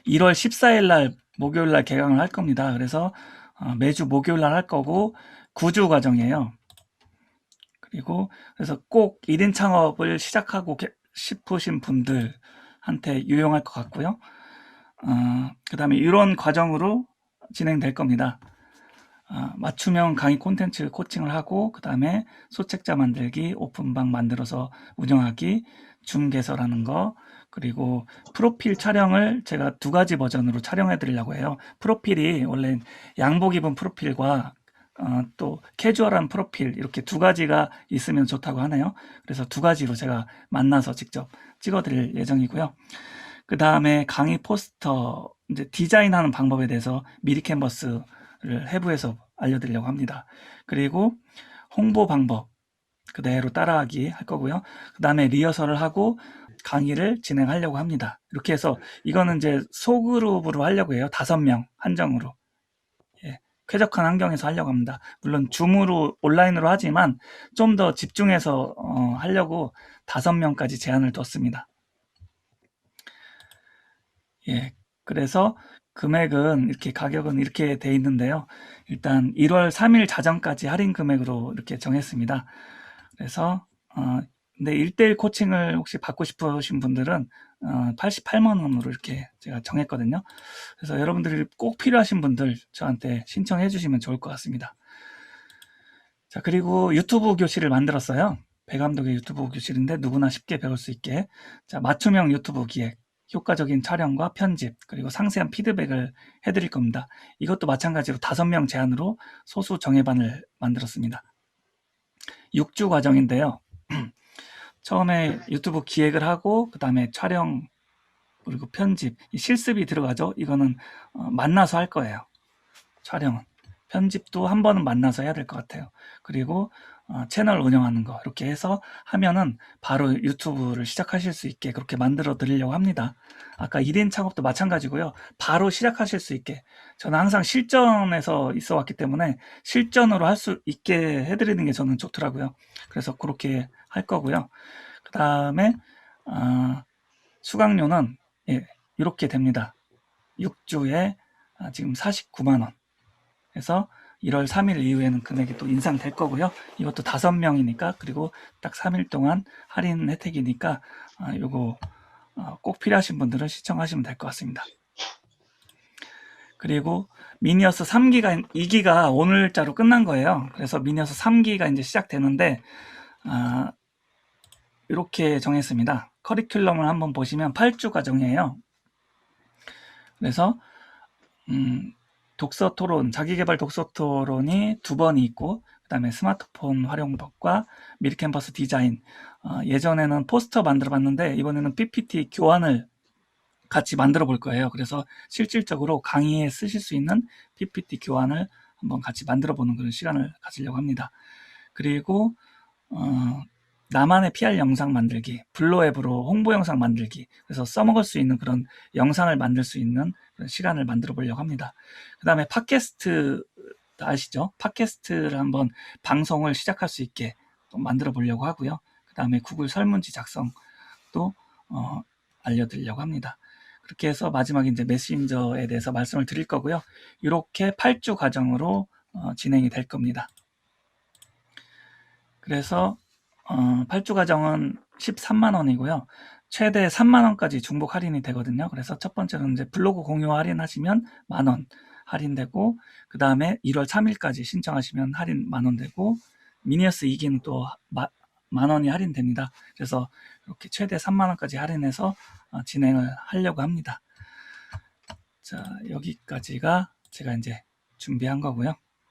1월 14일 날 목요일 날 개강을 할 겁니다. 그래서 매주 목요일 날 할 거고 9주 과정이에요. 그리고 그래서 꼭 1인 창업을 시작하고 싶으신 분들한테 유용할 것 같고요. 그 다음에 이런 과정으로 진행될 겁니다. 맞춤형 강의 콘텐츠 코칭을 하고 그 다음에 소책자 만들기, 오픈방 만들어서 운영하기, 줌 개설하는 거, 그리고 프로필 촬영을 제가 2가지 버전으로 촬영해 드리려고 해요. 프로필이 원래 양복 입은 프로필과 또 캐주얼한 프로필 이렇게 2가지가 있으면 좋다고 하네요. 그래서 2가지로 제가 만나서 직접 찍어 드릴 예정이고요. 그 다음에 강의 포스터 이제 디자인하는 방법에 대해서 미리 캔버스를 해부해서 알려드리려고 합니다. 그리고 홍보 방법 그대로 따라하기 할 거고요. 그 다음에 리허설을 하고 강의를 진행하려고 합니다. 이렇게 해서 이거는 이제 소그룹으로 하려고 해요. 5명 한정으로. 쾌적한 환경에서 하려고 합니다. 물론 줌으로 온라인으로 하지만 좀 더 집중해서 하려고 5명까지 제한을 뒀습니다. 그래서 금액은 이렇게 가격은 이렇게 돼 있는데요. 일단 1월 3일 자정까지 할인 금액으로 이렇게 정했습니다. 그래서 근데 1대1 코칭을 혹시 받고 싶으신 분들은 88만 원으로 이렇게 제가 정했거든요. 그래서 여러분들이 꼭 필요하신 분들 저한테 신청해 주시면 좋을 것 같습니다. 자, 그리고 유튜브 교실을 만들었어요. 배 감독의 유튜브 교실인데 누구나 쉽게 배울 수 있게. 자, 맞춤형 유튜브 기획, 효과적인 촬영과 편집, 그리고 상세한 피드백을 해드릴 겁니다. 이것도 마찬가지로 5명 제한으로 소수 정예반을 만들었습니다. 6주 과정인데요. 처음에 유튜브 기획을 하고 그 다음에 촬영 그리고 편집, 실습이 들어가죠. 이거는 만나서 할 거예요. 촬영은. 편집도 한 번은 만나서 해야 될 것 같아요. 그리고 채널 운영하는 거 이렇게 해서 하면은 바로 유튜브를 시작하실 수 있게 그렇게 만들어 드리려고 합니다. 아까 1인 창업도 마찬가지고요. 바로 시작하실 수 있게 저는 항상 실전에서 있어 왔기 때문에 실전으로 할 수 있게 해드리는 게 저는 좋더라고요. 그래서 그렇게 할 거고요. 그 다음에 수강료는 이렇게 됩니다. 6주에 지금 49만 원. 그래서 1월 3일 이후에는 금액이 또 인상될 거고요. 이것도 5명이니까 그리고 딱 3일 동안 할인 혜택이니까 요거 꼭 필요하신 분들은 시청하시면 될 것 같습니다. 그리고 미니어스 3기가 2기가 오늘자로 끝난 거예요. 그래서 미니어스 3기가 이제 시작되는데 이렇게 정했습니다. 커리큘럼을 한번 보시면 8주 과정이에요. 그래서 독서 토론, 자기계발 독서 토론이 2번이 있고 그 다음에 스마트폰 활용법과 미리캔버스 디자인, 예전에는 포스터 만들어 봤는데 이번에는 PPT 교환을 같이 만들어 볼 거예요. 그래서 실질적으로 강의에 쓰실 수 있는 PPT 교환을 한번 같이 만들어 보는 그런 시간을 가지려고 합니다. 그리고 나만의 PR 영상 만들기, 블로 앱으로 홍보 영상 만들기, 그래서 써먹을 수 있는 그런 영상을 만들 수 있는 그런 시간을 만들어 보려고 합니다. 그 다음에 팟캐스트 아시죠? 팟캐스트를 한번 방송을 시작할 수 있게 또 만들어 보려고 하고요. 그 다음에 구글 설문지 작성도 알려드리려고 합니다. 그렇게 해서 마지막에 이제 메신저에 대해서 말씀을 드릴 거고요. 이렇게 8주 과정으로 진행이 될 겁니다. 그래서 8주 과정은 13만 원이고요. 최대 3만 원까지 중복 할인이 되거든요. 그래서 첫 번째로는 이제 블로그 공유 할인하시면 10,000원 할인되고, 그 다음에 1월 3일까지 신청하시면 할인 10,000원 되고, 미니어스 2기는 또 10,000원이 할인됩니다. 그래서 이렇게 최대 3만 원까지 할인해서 진행을 하려고 합니다. 자, 여기까지가 제가 이제 준비한 거고요.